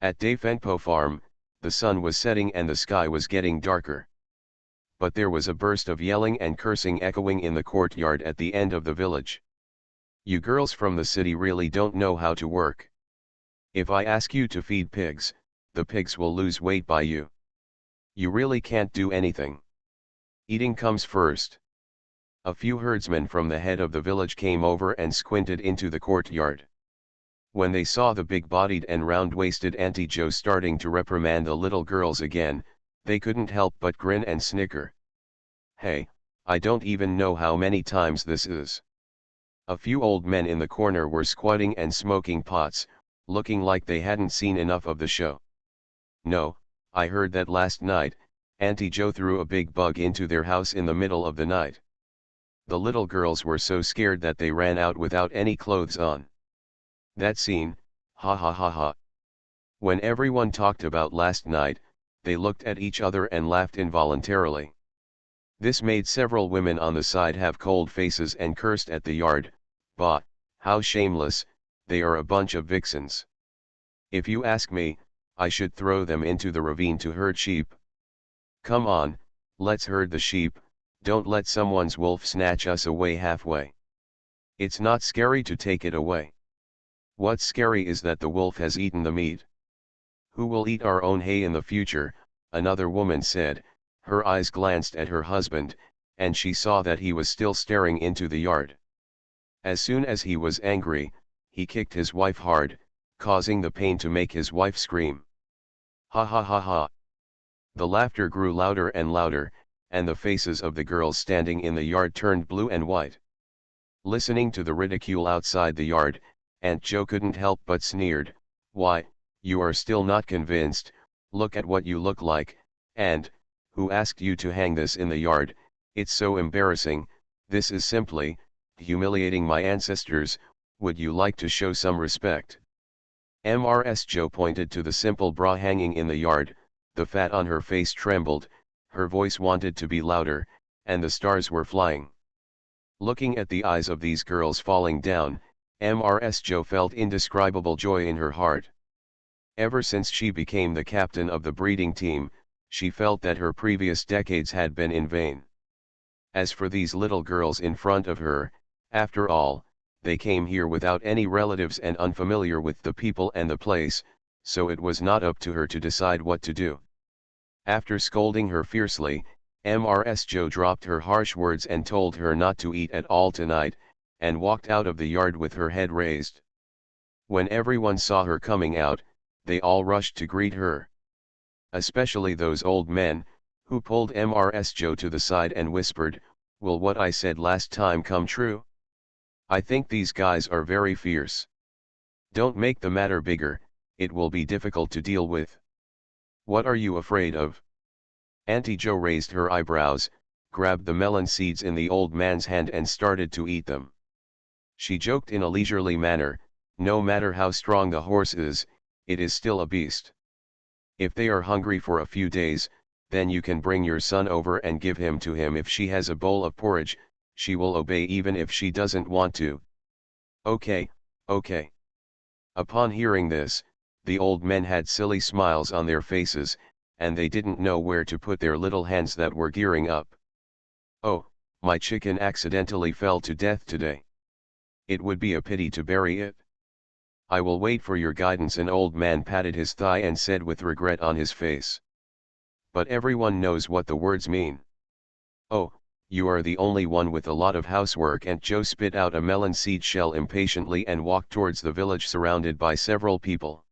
At Dafenpo Farm, the sun was setting and the sky was getting darker. But there was a burst of yelling and cursing echoing in the courtyard at the end of the village. You girls from the city really don't know how to work. If I ask you to feed pigs, the pigs will lose weight by you. You really can't do anything. Eating comes first. A few herdsmen from the head of the village came over and squinted into the courtyard. When they saw the big-bodied and round-waisted Auntie Joe starting to reprimand the little girls again, they couldn't help but grin and snicker. Hey, I don't even know how many times this is. A few old men in the corner were squatting and smoking pots, looking like they hadn't seen enough of the show. No, I heard that last night, Auntie Joe threw a big bug into their house in the middle of the night. The little girls were so scared that they ran out without any clothes on. That scene, ha ha ha ha. When everyone talked about last night, they looked at each other and laughed involuntarily. This made several women on the side have cold faces and cursed at the yard. Bah, how shameless, they are a bunch of vixens. If you ask me, I should throw them into the ravine to herd sheep. Come on, let's herd the sheep, don't let someone's wolf snatch us away halfway. It's not scary to take it away. What's scary is that the wolf has eaten the meat. Who will eat our own hay in the future? Another woman said. Her eyes glanced at her husband, and she saw that he was still staring into the yard. As soon as he was angry, he kicked his wife hard, causing the pain to make his wife scream. Ha ha ha ha. The laughter grew louder and louder, and the faces of the girls standing in the yard turned blue and white. Listening to the ridicule outside the yard, Aunt Joe couldn't help but sneered. Why, you are still not convinced, look at what you look like, and, who asked you to hang this in the yard? It's so embarrassing, this is simply humiliating my ancestors, would you like to show some respect? Mrs. Joe pointed to the simple bra hanging in the yard, the fat on her face trembled, her voice wanted to be louder, and the stars were flying. Looking at the eyes of these girls falling down, Mrs. Joe felt indescribable joy in her heart. Ever since she became the captain of the breeding team, she felt that her previous decades had been in vain. As for these little girls in front of her, after all, they came here without any relatives and unfamiliar with the people and the place, so it was not up to her to decide what to do. After scolding her fiercely, Mrs. Joe dropped her harsh words and told her not to eat at all tonight, and walked out of the yard with her head raised. When everyone saw her coming out, they all rushed to greet her. Especially those old men, who pulled Mrs. Joe to the side and whispered, "Will what I said last time come true? I think these guys are very fierce. Don't make the matter bigger, it will be difficult to deal with. What are you afraid of?" Auntie Joe raised her eyebrows, grabbed the melon seeds in the old man's hand and started to eat them. She joked in a leisurely manner, "No matter how strong the horse is, it is still a beast. If they are hungry for a few days, then you can bring your son over and give him to him. If she has a bowl of porridge, she will obey even if she doesn't want to." "Okay, okay." Upon hearing this, the old men had silly smiles on their faces, and they didn't know where to put their little hands that were gearing up. "Oh, my chicken accidentally fell to death today. It would be a pity to bury it. I will wait for your guidance." An old man patted his thigh and said with regret on his face. But everyone knows what the words mean. "Oh, you are the only one with a lot of housework." And Joe spit out a melon seed shell impatiently and walked towards the village surrounded by several people.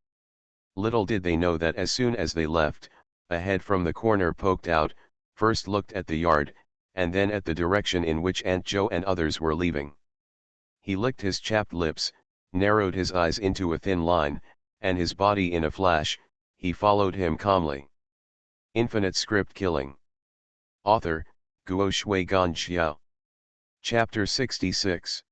Little did they know that as soon as they left, a head from the corner poked out, first looked at the yard, and then at the direction in which Aunt Joe and others were leaving. He licked his chapped lips, narrowed his eyes into a thin line, and his body in a flash, he followed him calmly. Infinite Script Killing. Author, Guo Shui Gan Xiao. Chapter 66.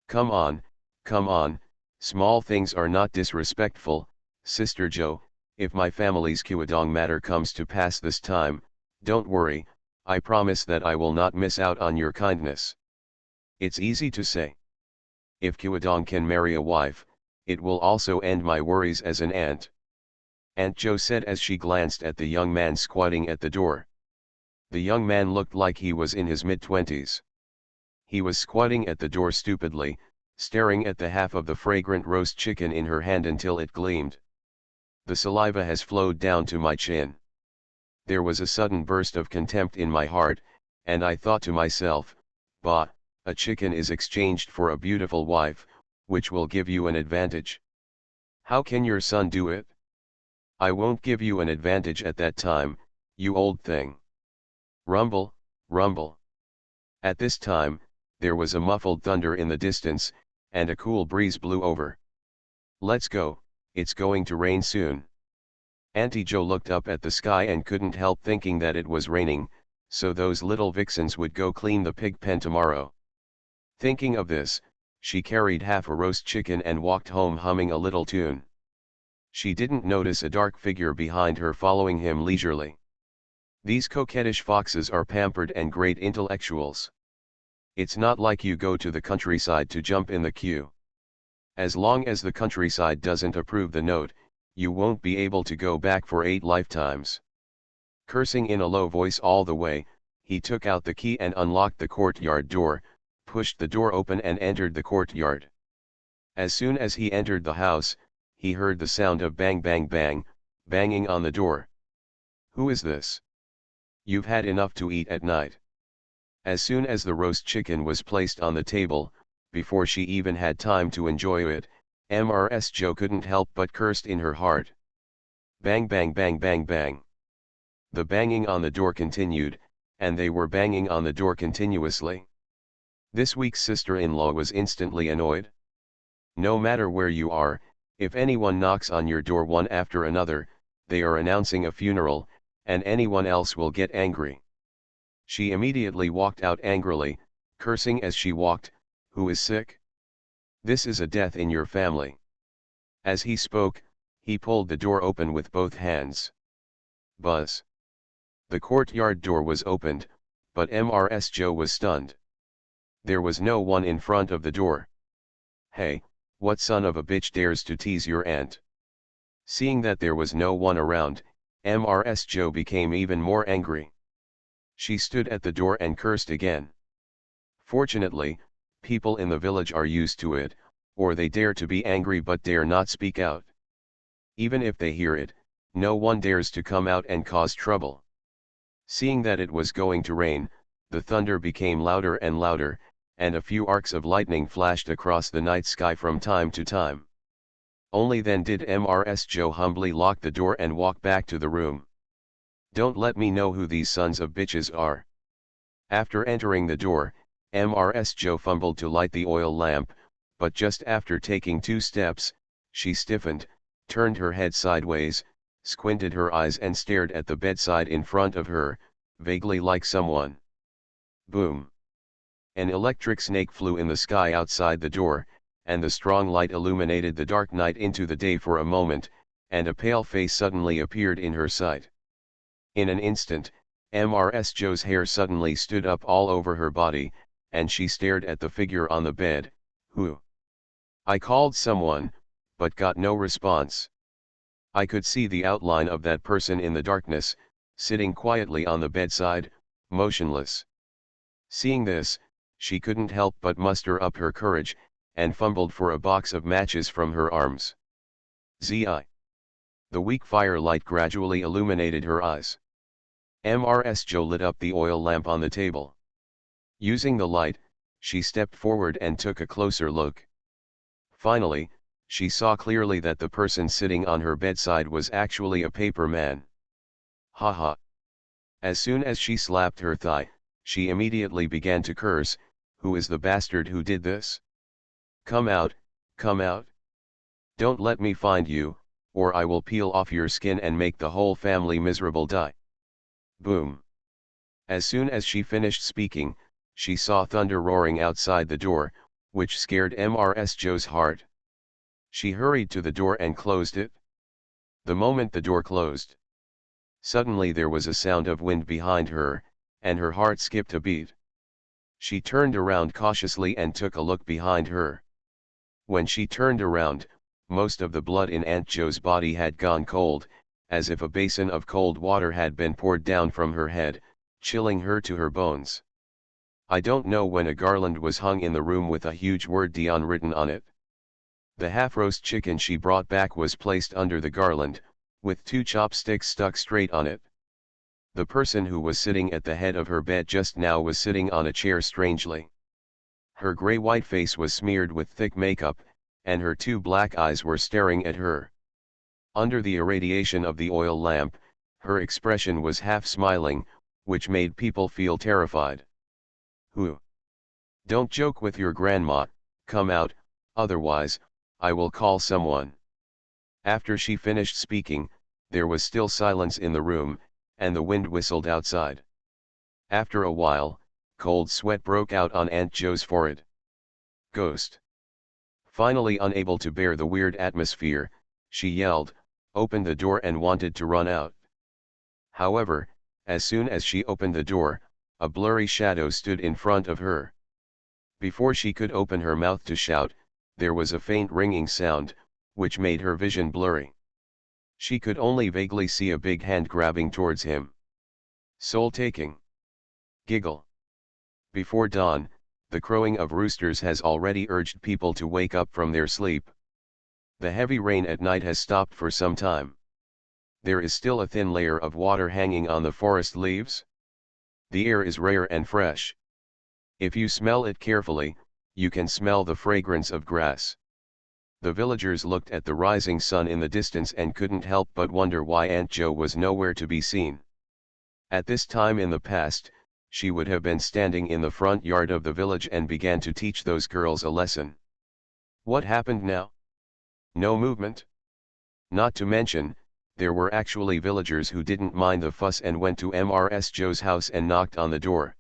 Come on, small things are not disrespectful, Sister Joe. If my family's Qiudong matter comes to pass this time, don't worry, I promise that I will not miss out on your kindness. It's easy to say. If Qiudong can marry a wife, it will also end my worries as an aunt. Aunt Joe said as she glanced at the young man squatting at the door. The young man looked like he was in his mid-20s. He was squatting at the door stupidly, staring at the half of the fragrant roast chicken in her hand until it gleamed. The saliva has flowed down to my chin. There was a sudden burst of contempt in my heart, and I thought to myself, bah, a chicken is exchanged for a beautiful wife, which will give you an advantage. How can your son do it? I won't give you an advantage at that time, you old thing. Rumble, rumble. At this time, there was a muffled thunder in the distance, and a cool breeze blew over. Let's go, it's going to rain soon. Auntie Joe looked up at the sky and couldn't help thinking that it was raining, so those little vixens would go clean the pig pen tomorrow. Thinking of this, she carried half a roast chicken and walked home humming a little tune. She didn't notice a dark figure behind her following him leisurely. These coquettish foxes are pampered and great intellectuals. It's not like you go to the countryside to jump in the queue. As long as the countryside doesn't approve the note, you won't be able to go back for 8 lifetimes. Cursing in a low voice all the way, he took out the key and unlocked the courtyard door, pushed the door open and entered the courtyard. As soon as he entered the house, he heard the sound of bang bang bang, banging on the door. Who is this? You've had enough to eat at night. As soon as the roast chicken was placed on the table, before she even had time to enjoy it, Mrs. Joe couldn't help but cursed in her heart. Bang bang bang bang bang. The banging on the door continued, and they were banging on the door continuously. This week's sister-in-law was instantly annoyed. No matter where you are, if anyone knocks on your door one after another, they are announcing a funeral, and anyone else will get angry. She immediately walked out angrily, cursing as she walked, "Who is sick? This is a death in your family." As he spoke, he pulled the door open with both hands. Buzz. The courtyard door was opened, but Mrs. Joe was stunned. There was no one in front of the door. Hey, what son of a bitch dares to tease your aunt? Seeing that there was no one around, Mrs. Joe became even more angry. She stood at the door and cursed again. Fortunately, people in the village are used to it, or they dare to be angry but dare not speak out. Even if they hear it, no one dares to come out and cause trouble. Seeing that it was going to rain, the thunder became louder and louder, and a few arcs of lightning flashed across the night sky from time to time. Only then did Mrs. Joe humbly lock the door and walk back to the room. Don't let me know who these sons of bitches are. After entering the door, Mrs. Joe fumbled to light the oil lamp, but just after taking 2 steps, she stiffened, turned her head sideways, squinted her eyes and stared at the bedside in front of her, vaguely like someone. Boom! An electric snake flew in the sky outside the door, and the strong light illuminated the dark night into the day for a moment, and a pale face suddenly appeared in her sight. In an instant, Mrs. Joe's hair suddenly stood up all over her body, and she stared at the figure on the bed. Who? I called someone, but got no response. I could see the outline of that person in the darkness, sitting quietly on the bedside, motionless. Seeing this, she couldn't help but muster up her courage, and fumbled for a box of matches from her arms. Zi. The weak firelight gradually illuminated her eyes. Mrs. Joe lit up the oil lamp on the table. Using the light, she stepped forward and took a closer look. Finally, she saw clearly that the person sitting on her bedside was actually a paper man. Ha ha. As soon as she slapped her thigh, She immediately began to curse, "Who is the bastard who did this? Come out, come out. Don't let me find you, or I will peel off your skin and make the whole family miserable die." Boom. As soon as she finished speaking, she saw thunder roaring outside the door, which scared Mrs. Joe's heart. She hurried to the door and closed it. The moment the door closed, suddenly there was a sound of wind behind her, and her heart skipped a beat. She turned around cautiously and took a look behind her. When she turned around, most of the blood in Aunt Joe's body had gone cold, as if a basin of cold water had been poured down from her head, chilling her to her bones. I don't know when a garland was hung in the room with a huge word Dion written on it. The half-roast chicken she brought back was placed under the garland, with 2 chopsticks stuck straight on it. The person who was sitting at the head of her bed just now was sitting on a chair strangely. Her gray-white face was smeared with thick makeup, and her 2 black eyes were staring at her. Under the irradiation of the oil lamp, her expression was half smiling, which made people feel terrified. "Who? Don't joke with your grandma, come out, otherwise, I will call someone." After she finished speaking, there was still silence in the room, and the wind whistled outside. After a while, cold sweat broke out on Aunt Joe's forehead. "Ghost." Finally unable to bear the weird atmosphere, she yelled, opened the door and wanted to run out. However, as soon as she opened the door, a blurry shadow stood in front of her. Before she could open her mouth to shout, there was a faint ringing sound, which made her vision blurry. She could only vaguely see a big hand grabbing towards him. Soul-taking. Giggle. Before dawn, the crowing of roosters has already urged people to wake up from their sleep. The heavy rain at night has stopped for some time. There is still a thin layer of water hanging on the forest leaves. The air is rare and fresh. If you smell it carefully, you can smell the fragrance of grass. The villagers looked at the rising sun in the distance and couldn't help but wonder why Aunt Joe was nowhere to be seen. At this time in the past, she would have been standing in the front yard of the village and began to teach those girls a lesson. What happened now? No movement. Not to mention, there were actually villagers who didn't mind the fuss and went to Mrs. Joe's house and knocked on the door.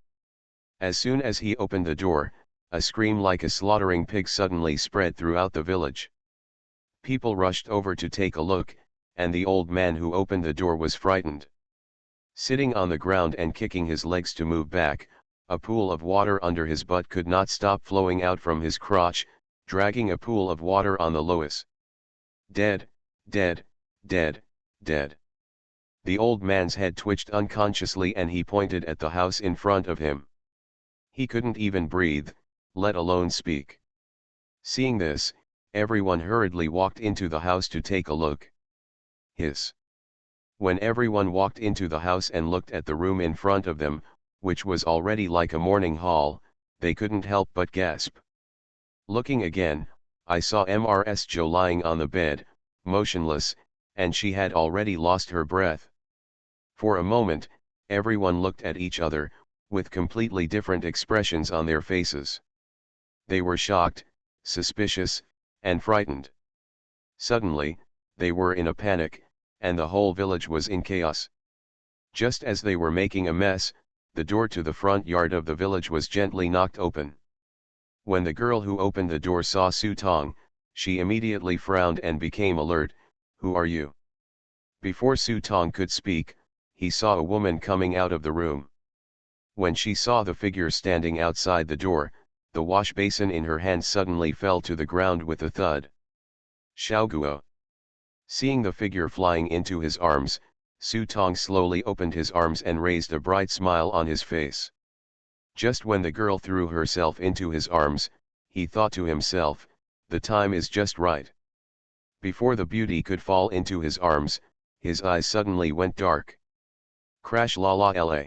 As soon as he opened the door, a scream like a slaughtering pig suddenly spread throughout the village. People rushed over to take a look, and the old man who opened the door was frightened. Sitting on the ground and kicking his legs to move back, a pool of water under his butt could not stop flowing out from his crotch, dragging a pool of water on the Lois. Dead, dead, dead, dead. The old man's head twitched unconsciously and he pointed at the house in front of him. He couldn't even breathe, let alone speak. Seeing this, everyone hurriedly walked into the house to take a look. Hiss. When everyone walked into the house and looked at the room in front of them, which was already like a morning hall, they couldn't help but gasp. Looking again, I saw Mrs. Joe lying on the bed, motionless, and she had already lost her breath. For a moment, everyone looked at each other, with completely different expressions on their faces. They were shocked, suspicious, and frightened. Suddenly, they were in a panic, and the whole village was in chaos. Just as they were making a mess, the door to the front yard of the village was gently knocked open. When the girl who opened the door saw Su Tong, she immediately frowned and became alert. "Who are you?" Before Su Tong could speak, he saw a woman coming out of the room. When she saw the figure standing outside the door, the wash basin in her hand suddenly fell to the ground with a thud. Xiaoguo. Seeing the figure flying into his arms, Su Tong slowly opened his arms and raised a bright smile on his face. Just when the girl threw herself into his arms, he thought to himself, the time is just right. Before the beauty could fall into his arms, his eyes suddenly went dark. Crash la la la.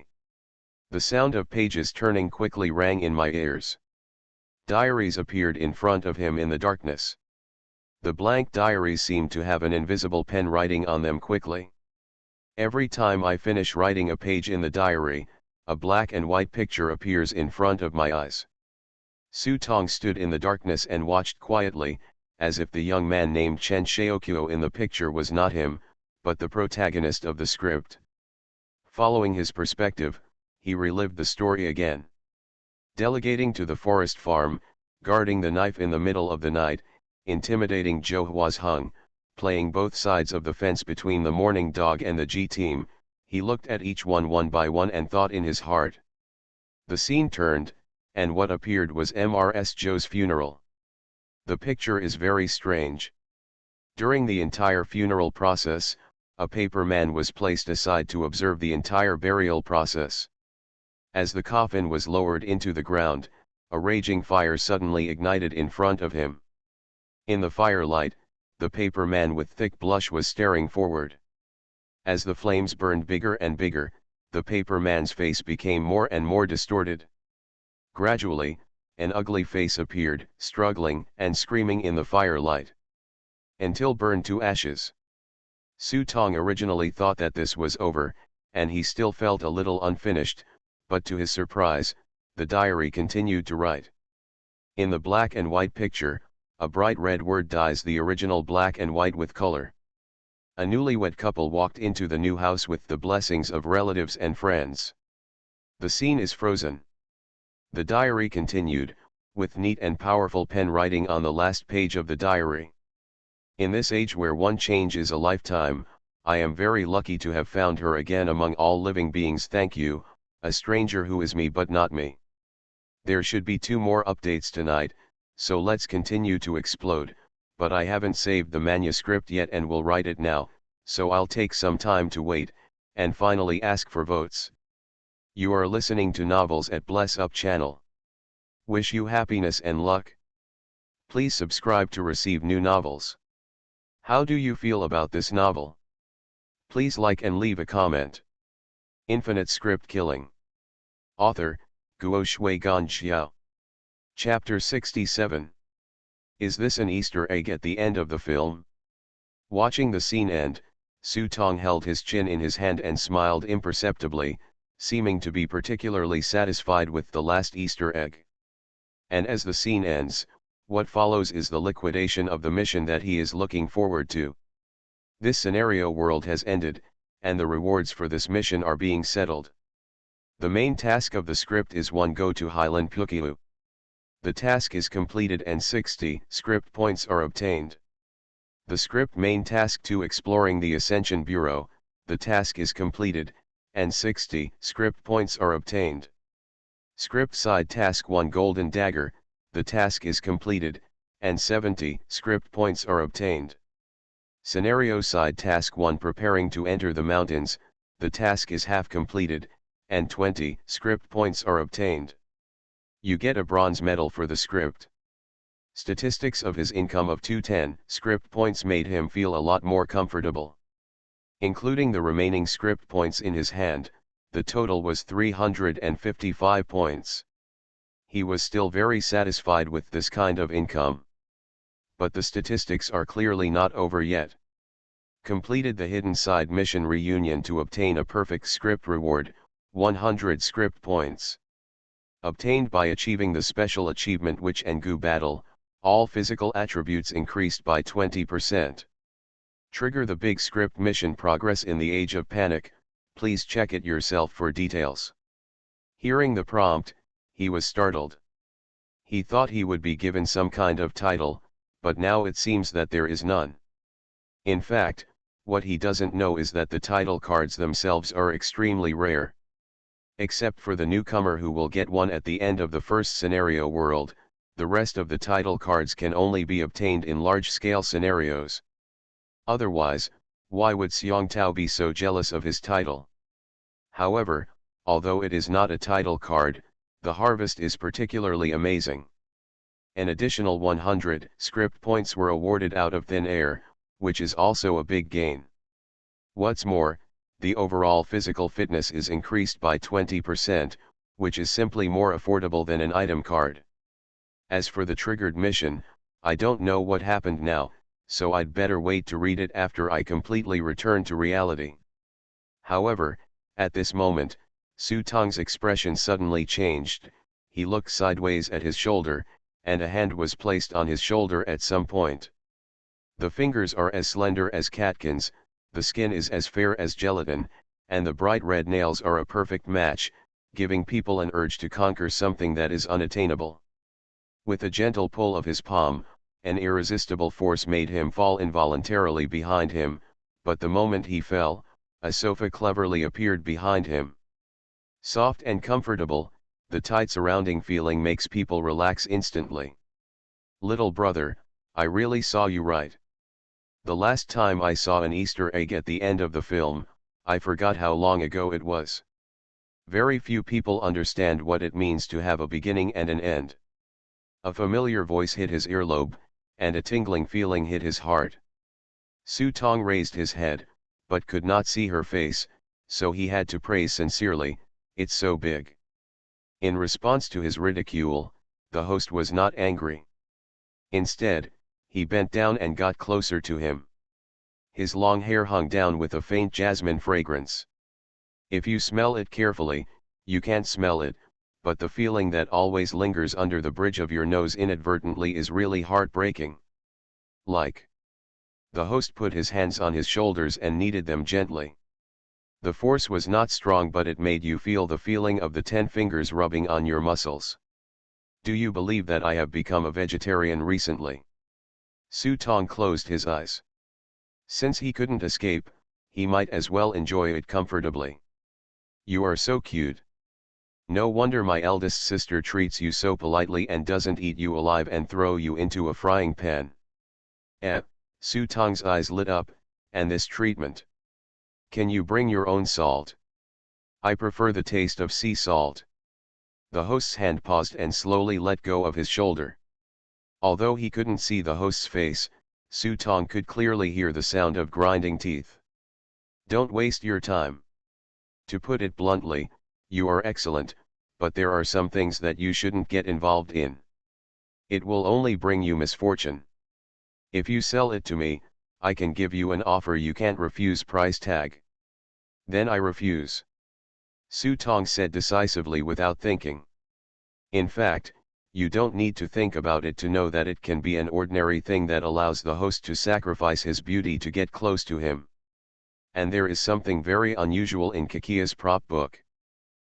The sound of pages turning quickly rang in my ears. Diaries appeared in front of him in the darkness. The blank diaries seemed to have an invisible pen writing on them quickly. Every time I finish writing a page in the diary, a black and white picture appears in front of my eyes. Su Tong stood in the darkness and watched quietly, as if the young man named Chen Xiaoqiu in the picture was not him, but the protagonist of the script. Following his perspective, he relived the story again. Delegating to the forest farm, guarding the knife in the middle of the night, intimidating Zhou Huazheng, playing both sides of the fence between the morning dog and the G-team, he looked at each one by one and thought in his heart. The scene turned, and what appeared was Mrs. Zhou's funeral. The picture is very strange. During the entire funeral process, a paper man was placed aside to observe the entire burial process. As the coffin was lowered into the ground, a raging fire suddenly ignited in front of him. In the firelight, the paper man with thick blush was staring forward. As the flames burned bigger and bigger, the paper man's face became more and more distorted. Gradually, an ugly face appeared, struggling and screaming in the firelight, until burned to ashes. Su Tong originally thought that this was over, and he still felt a little unfinished, but to his surprise, the diary continued to write. In the black and white picture, a bright red word dyes the original black and white with color. A newlywed couple walked into the new house with the blessings of relatives and friends. The scene is frozen. The diary continued, with neat and powerful pen writing on the last page of the diary. In this age where one change is a lifetime, I am very lucky to have found her again among all living beings. Thank you, a stranger who is me but not me. There should be 2 more updates tonight, so let's continue to explode, but I haven't saved the manuscript yet and will write it now, so I'll take some time to wait, and finally ask for votes. You are listening to Novels at Bless Up channel. Wish you happiness and luck. Please subscribe to receive new novels. How do you feel about this novel? Please like and leave a comment. Infinite Script Killing. Author, Guo Shui Gan Xiao. Chapter 67. Is this an Easter egg at the end of the film? Watching the scene end, Su Tong held his chin in his hand and smiled imperceptibly, seeming to be particularly satisfied with the last Easter egg. And as the scene ends, what follows is the liquidation of the mission that he is looking forward to. This scenario world has ended, and the rewards for this mission are being settled. The main task of the script is 1. Go to Highland Pukiu. The task is completed and 60 script points are obtained. The script main task 2. Exploring the Ascension Bureau, the task is completed, and 60 script points are obtained. Script side task 1. Golden Dagger, the task is completed, and 70 script points are obtained. Scenario side task 1. Preparing to enter the mountains, the task is half completed, and 20 script points are obtained. You get a bronze medal for the script. Statistics of his income of 210 script points made him feel a lot more comfortable. Including the remaining script points in his hand, the total was 355 points. He was still very satisfied with this kind of income. But the statistics are clearly not over yet. Completed the hidden side mission reunion to obtain a perfect script reward, 100 script points. Obtained by achieving the special achievement Witch and Goo Battle, all physical attributes increased by 20%. Trigger the big script mission progress in the Age of Panic, please check it yourself for details. Hearing the prompt, he was startled. He thought he would be given some kind of title, but now it seems that there is none. In fact, what he doesn't know is that the title cards themselves are extremely rare. Except for the newcomer who will get one at the end of the first scenario world, the rest of the title cards can only be obtained in large-scale scenarios. Otherwise, why would Xiong Tao be so jealous of his title? However, although it is not a title card, the harvest is particularly amazing. An additional 100 script points were awarded out of thin air, which is also a big gain. What's more, the overall physical fitness is increased by 20%, which is simply more affordable than an item card. As for the triggered mission, I don't know what happened now, so I'd better wait to read it after I completely return to reality. However, at this moment, Su Tong's expression suddenly changed, he looked sideways at his shoulder, and a hand was placed on his shoulder at some point. The fingers are as slender as catkins, the skin is as fair as gelatin, and the bright red nails are a perfect match, giving people an urge to conquer something that is unattainable. With a gentle pull of his palm, an irresistible force made him fall involuntarily behind him, but the moment he fell, a sofa cleverly appeared behind him. Soft and comfortable, the tight surrounding feeling makes people relax instantly. Little brother, I really saw you right. The last time I saw an Easter egg at the end of the film, I forgot how long ago it was. Very few people understand what it means to have a beginning and an end. A familiar voice hit his earlobe, and a tingling feeling hit his heart. Su Tong raised his head, but could not see her face, so he had to praise sincerely, "It's so big." In response to his ridicule, the host was not angry. Instead, he bent down and got closer to him. His long hair hung down with a faint jasmine fragrance. If you smell it carefully, you can't smell it, but the feeling that always lingers under the bridge of your nose inadvertently is really heartbreaking. Like. The host put his hands on his shoulders and kneaded them gently. The force was not strong, but it made you feel the feeling of the 10 fingers rubbing on your muscles. Do you believe that I have become a vegetarian recently? Su Tong closed his eyes. Since he couldn't escape, he might as well enjoy it comfortably. You are so cute. No wonder my eldest sister treats you so politely and doesn't eat you alive and throw you into a frying pan. Su Tong's eyes lit up, and this treatment. Can you bring your own salt? I prefer the taste of sea salt. The host's hand paused and slowly let go of his shoulder. Although he couldn't see the host's face, Su Tong could clearly hear the sound of grinding teeth. Don't waste your time. To put it bluntly, you are excellent, but there are some things that you shouldn't get involved in. It will only bring you misfortune. If you sell it to me, I can give you an offer you can't refuse price tag. Then I refuse. Su Tong said decisively without thinking. In fact, you don't need to think about it to know that it can be an ordinary thing that allows the host to sacrifice his beauty to get close to him. And there is something very unusual in Kakia's prop book.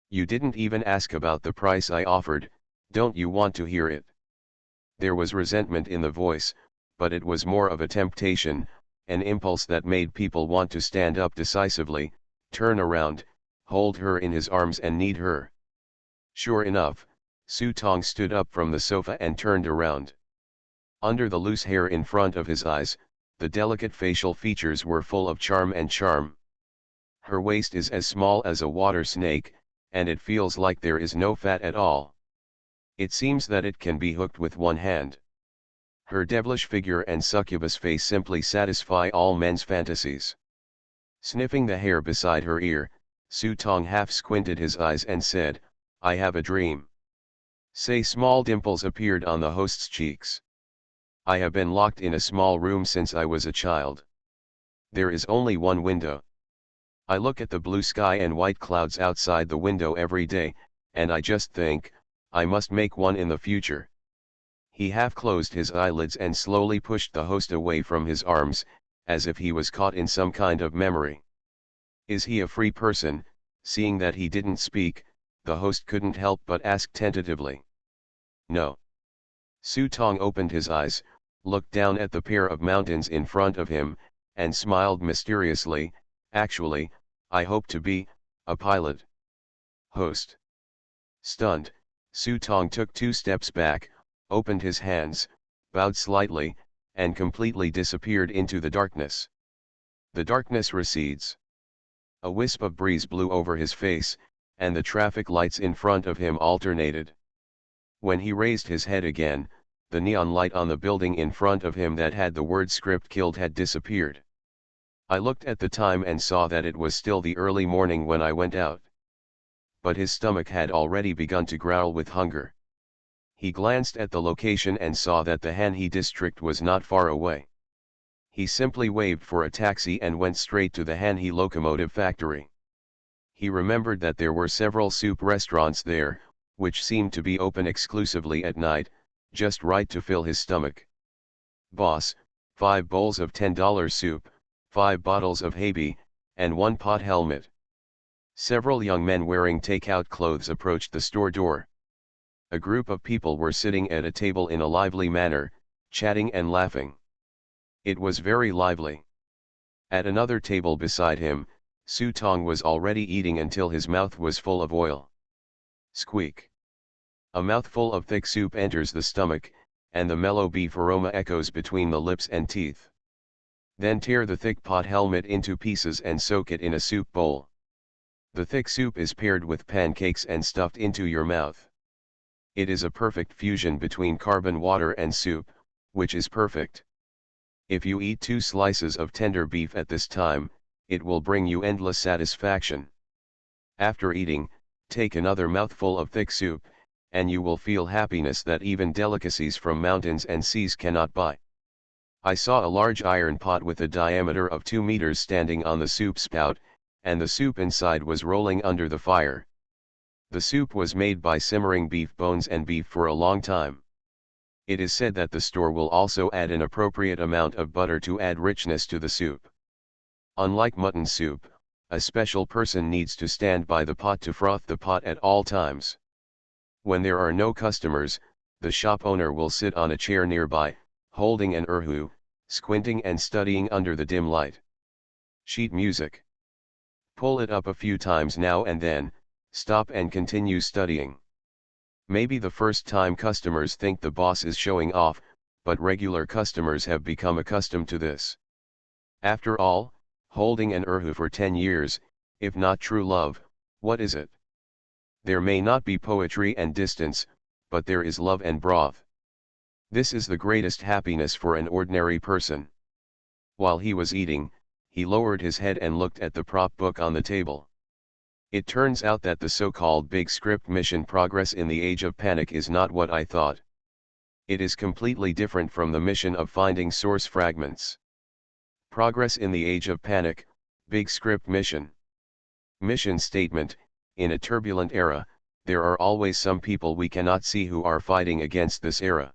You didn't even ask about the price I offered, don't you want to hear it? There was resentment in the voice, but it was more of a temptation, an impulse that made people want to stand up decisively, turn around, hold her in his arms and knead her. Sure enough, Su Tong stood up from the sofa and turned around. Under the loose hair in front of his eyes, the delicate facial features were full of charm and charm. Her waist is as small as a water snake, and it feels like there is no fat at all. It seems that it can be hooked with one hand. Her devilish figure and succubus face simply satisfy all men's fantasies. Sniffing the hair beside her ear, Su Tong half squinted his eyes and said, I have a dream. Small dimples appeared on the host's cheeks. I have been locked in a small room since I was a child. There is only one window. I look at the blue sky and white clouds outside the window every day, and I just think, I must make one in the future. He half closed his eyelids and slowly pushed the host away from his arms, as if he was caught in some kind of memory. Is he a free person? Seeing that he didn't speak, the host couldn't help but ask tentatively. No. Su Tong opened his eyes, looked down at the pair of mountains in front of him, and smiled mysteriously. Actually, I hope to be a pilot. Host. Stunned, Su Tong took 2 steps back, opened his hands, bowed slightly, and completely disappeared into the darkness. The darkness recedes. A wisp of breeze blew over his face, and the traffic lights in front of him alternated. When he raised his head again, the neon light on the building in front of him that had the word "script killed" had disappeared. I looked at the time and saw that it was still the early morning when I went out. But his stomach had already begun to growl with hunger. He glanced at the location and saw that the Hanhe district was not far away. He simply waved for a taxi and went straight to the Hanhe locomotive factory. He remembered that there were several soup restaurants there, which seemed to be open exclusively at night, just right to fill his stomach. Boss, 5 bowls of $10 soup, 5 bottles of Haby, and 1 pot helmet. Several young men wearing takeout clothes approached the store door. A group of people were sitting at a table in a lively manner, chatting and laughing. It was very lively. At another table beside him, Su Tong was already eating until his mouth was full of oil. Squeak. A mouthful of thick soup enters the stomach, and the mellow beef aroma echoes between the lips and teeth. Then tear the thick pot helmet into pieces and soak it in a soup bowl. The thick soup is paired with pancakes and stuffed into your mouth. It is a perfect fusion between carbon water and soup, which is perfect. If you eat 2 slices of tender beef at this time, it will bring you endless satisfaction. After eating, take another mouthful of thick soup, and you will feel happiness that even delicacies from mountains and seas cannot buy. I saw a large iron pot with a diameter of 2 meters standing on the soup spout, and the soup inside was rolling under the fire. The soup was made by simmering beef bones and beef for a long time. It is said that the store will also add an appropriate amount of butter to add richness to the soup. Unlike mutton soup, a special person needs to stand by the pot to froth the pot at all times. When there are no customers, the shop owner will sit on a chair nearby, holding an erhu, squinting and studying under the dim light. Sheet music. Pull it up a few times now and then, stop and continue studying. Maybe the first time customers think the boss is showing off, but regular customers have become accustomed to this. After all, holding an erhu for 10 years, if not true love, what is it? There may not be poetry and distance, but there is love and broth. This is the greatest happiness for an ordinary person. While he was eating, he lowered his head and looked at the prop book on the table. It turns out that the so-called big script mission Progress in the Age of Panic is not what I thought. It is completely different from the mission of finding source fragments. Progress in the Age of Panic, big script mission. Mission statement: in a turbulent era, there are always some people we cannot see who are fighting against this era.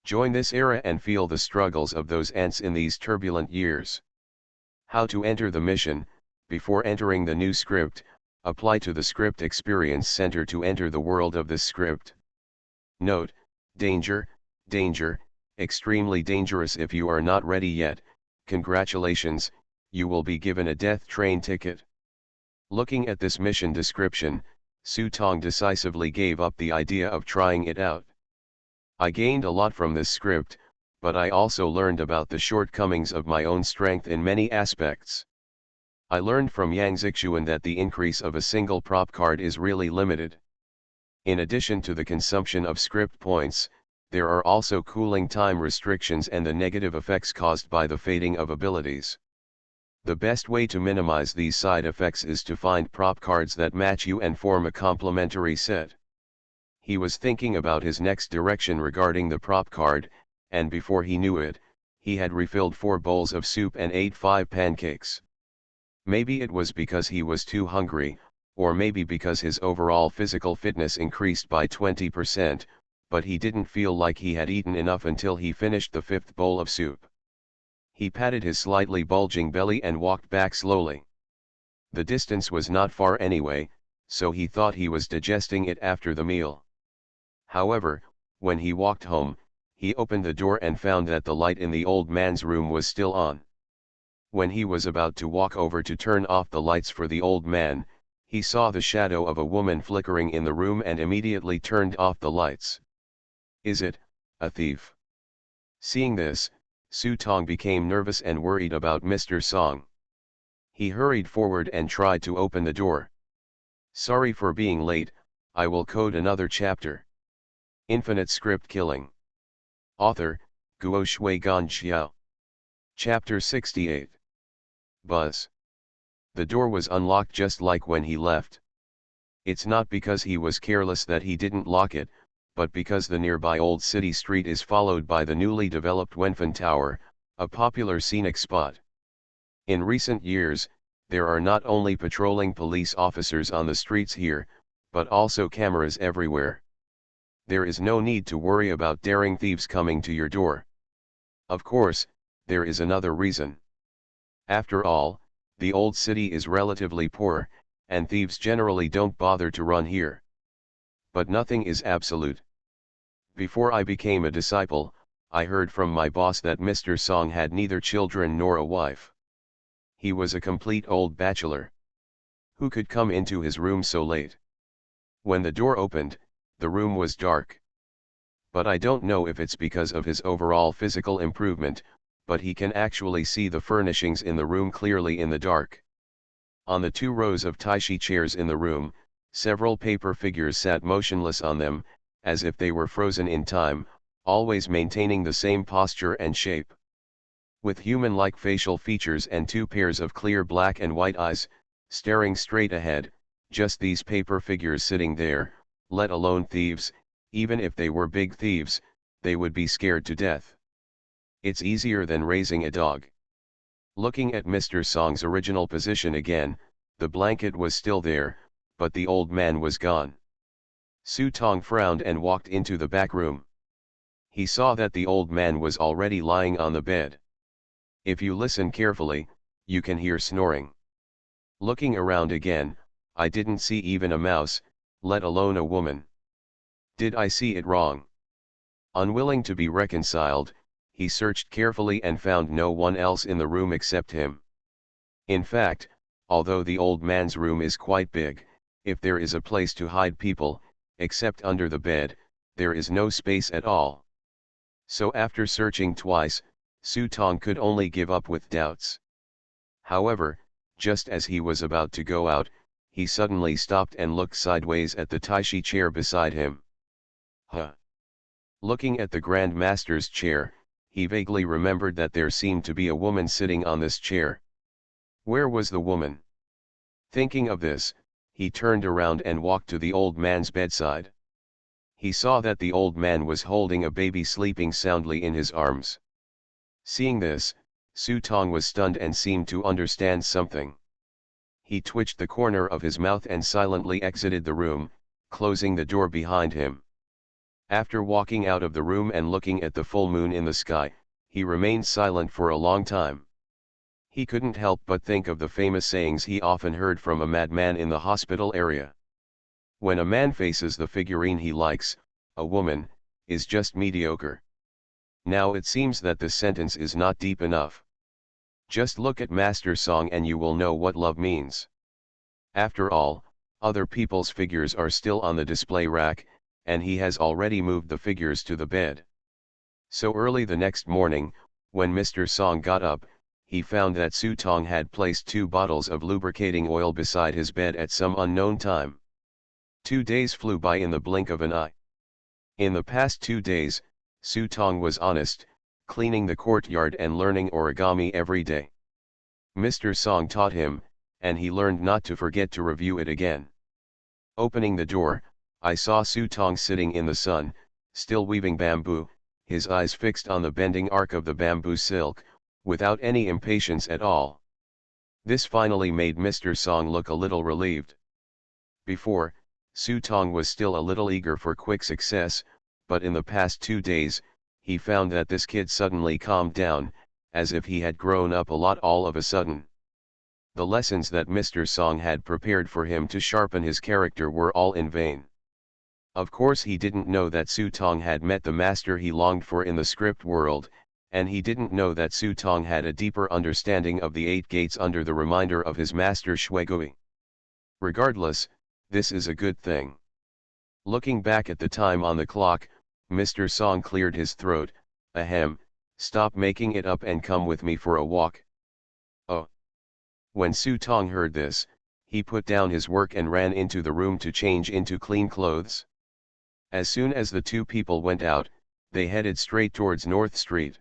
Join this era and feel the struggles of those ants in these turbulent years. How to enter the mission: before entering the new script, apply to the Script Experience Center to enter the world of this script. Note: danger, danger, extremely dangerous. If you are not ready yet, congratulations, you will be given a death train ticket. Looking at this mission description, Su Tong decisively gave up the idea of trying it out. I gained a lot from this script, but I also learned about the shortcomings of my own strength in many aspects. I learned from Yang Zixuan that the increase of a single prop card is really limited. In addition to the consumption of script points, there are also cooling time restrictions and the negative effects caused by the fading of abilities. The best way to minimize these side effects is to find prop cards that match you and form a complementary set. He was thinking about his next direction regarding the prop card, and before he knew it, he had refilled 4 bowls of soup and ate 5 pancakes. Maybe it was because he was too hungry, or maybe because his overall physical fitness increased by 20%, but he didn't feel like he had eaten enough until he finished the 5th bowl of soup. He patted his slightly bulging belly and walked back slowly. The distance was not far anyway, so he thought he was digesting it after the meal. However, when he walked home, he opened the door and found that the light in the old man's room was still on. When he was about to walk over to turn off the lights for the old man, he saw the shadow of a woman flickering in the room and immediately turned off the lights. Is it a thief? Seeing this, Su Tong became nervous and worried about Mr. Song. He hurried forward and tried to open the door. Sorry for being late, I will code another chapter. Infinite Script Killing. Author, Guo Shui Gan Xiao. Chapter 68. Buzz. The door was unlocked just like when he left. It's not because he was careless that he didn't lock it, but because the nearby old city street is followed by the newly developed Wenfen Tower, a popular scenic spot. In recent years, There are not only patrolling police officers on the streets here, but also cameras everywhere. There is no need to worry about daring thieves coming to your door. Of course, there is another reason. After all, the old city is relatively poor, and thieves generally don't bother to run here. But nothing is absolute. Before I became a disciple, I heard from my boss that Mr. Song had neither children nor a wife. He was a complete old bachelor. Who could come into his room so late? When the door opened, the room was dark. But I don't know if it's because of his overall physical improvement, but he can actually see the furnishings in the room clearly in the dark. On the 2 rows of taishi chairs in the room, several paper figures sat motionless on them, as if they were frozen in time, always maintaining the same posture and shape. With human-like facial features and 2 pairs of clear black and white eyes, staring straight ahead, just these paper figures sitting there, let alone thieves. Even if they were big thieves, they would be scared to death. It's easier than raising a dog. Looking at Mr. Song's original position again, the blanket was still there, but the old man was gone. Su Tong frowned and walked into the back room. He saw that the old man was already lying on the bed. If you listen carefully, you can hear snoring. Looking around again, I didn't see even a mouse, let alone a woman. Did I see it wrong? Unwilling to be reconciled, he searched carefully and found no one else in the room except him. In fact, although the old man's room is quite big, if there is a place to hide people, except under the bed, there is no space at all. So after searching twice, Su Tong could only give up with doubts. However, just as he was about to go out, he suddenly stopped and looked sideways at the taishi chair beside him. Huh. Looking at the Grand Master's chair, he vaguely remembered that there seemed to be a woman sitting on this chair. Where was the woman? Thinking of this, he turned around and walked to the old man's bedside. He saw that the old man was holding a baby sleeping soundly in his arms. Seeing this, Su Tong was stunned and seemed to understand something. He twitched the corner of his mouth and silently exited the room, closing the door behind him. After walking out of the room and looking at the full moon in the sky, he remained silent for a long time. He couldn't help but think of the famous sayings he often heard from a madman in the hospital area. When a man faces the figurine he likes, a woman is just mediocre. Now it seems that this sentence is not deep enough. Just look at Master Song and you will know what love means. After all, other people's figures are still on the display rack, and he has already moved the figures to the bed. So early the next morning, when Mr. Song got up, he found that Su Tong had placed 2 bottles of lubricating oil beside his bed at some unknown time. 2 days flew by in the blink of an eye. In the past 2 days, Su Tong was honest, cleaning the courtyard and learning origami every day. Mr. Song taught him, and he learned not to forget to review it again. Opening the door, I saw Su Tong sitting in the sun, still weaving bamboo, his eyes fixed on the bending arc of the bamboo silk, without any impatience at all. This finally made Mr. Song look a little relieved. Before, Su Tong was still a little eager for quick success, but in the past 2 days, he found that this kid suddenly calmed down, as if he had grown up a lot all of a sudden. The lessons that Mr. Song had prepared for him to sharpen his character were all in vain. Of course he didn't know that Su Tong had met the master he longed for in the script world, and he didn't know that Su Tong had a deeper understanding of the 8 gates under the reminder of his master Shuigui. Regardless, this is a good thing. Looking back at the time on the clock, Mr. Song cleared his throat. Ahem, stop making it up and come with me for a walk. Oh. When Su Tong heard this, he put down his work and ran into the room to change into clean clothes. As soon as the 2 people went out, they headed straight towards North Street.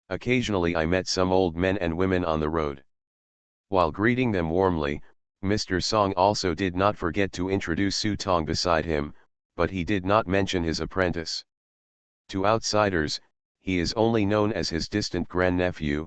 Occasionally I met some old men and women on the road. While greeting them warmly, Mr. Song also did not forget to introduce Su Tong beside him, but he did not mention his apprentice. To outsiders, he is only known as his distant grandnephew,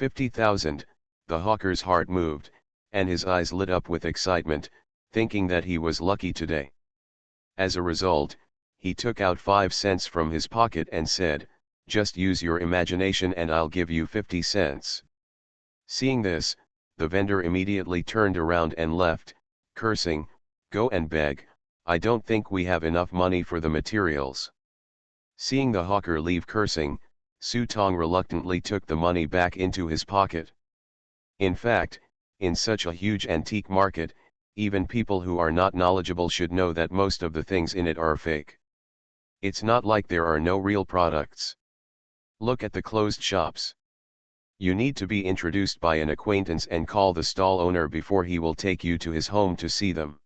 50,000, the hawker's heart moved, and his eyes lit up with excitement, thinking that he was lucky today. As a result, he took out 5 cents from his pocket and said, "Just use your imagination and I'll give you 50 cents. Seeing this, the vendor immediately turned around and left, cursing, "Go and beg, I don't think we have enough money for the materials." Seeing the hawker leave cursing, Su Tong reluctantly took the money back into his pocket. In fact, in such a huge antique market, even people who are not knowledgeable should know that most of the things in it are fake. It's not like there are no real products. Look at the closed shops. You need to be introduced by an acquaintance and call the stall owner before he will take you to his home to see them.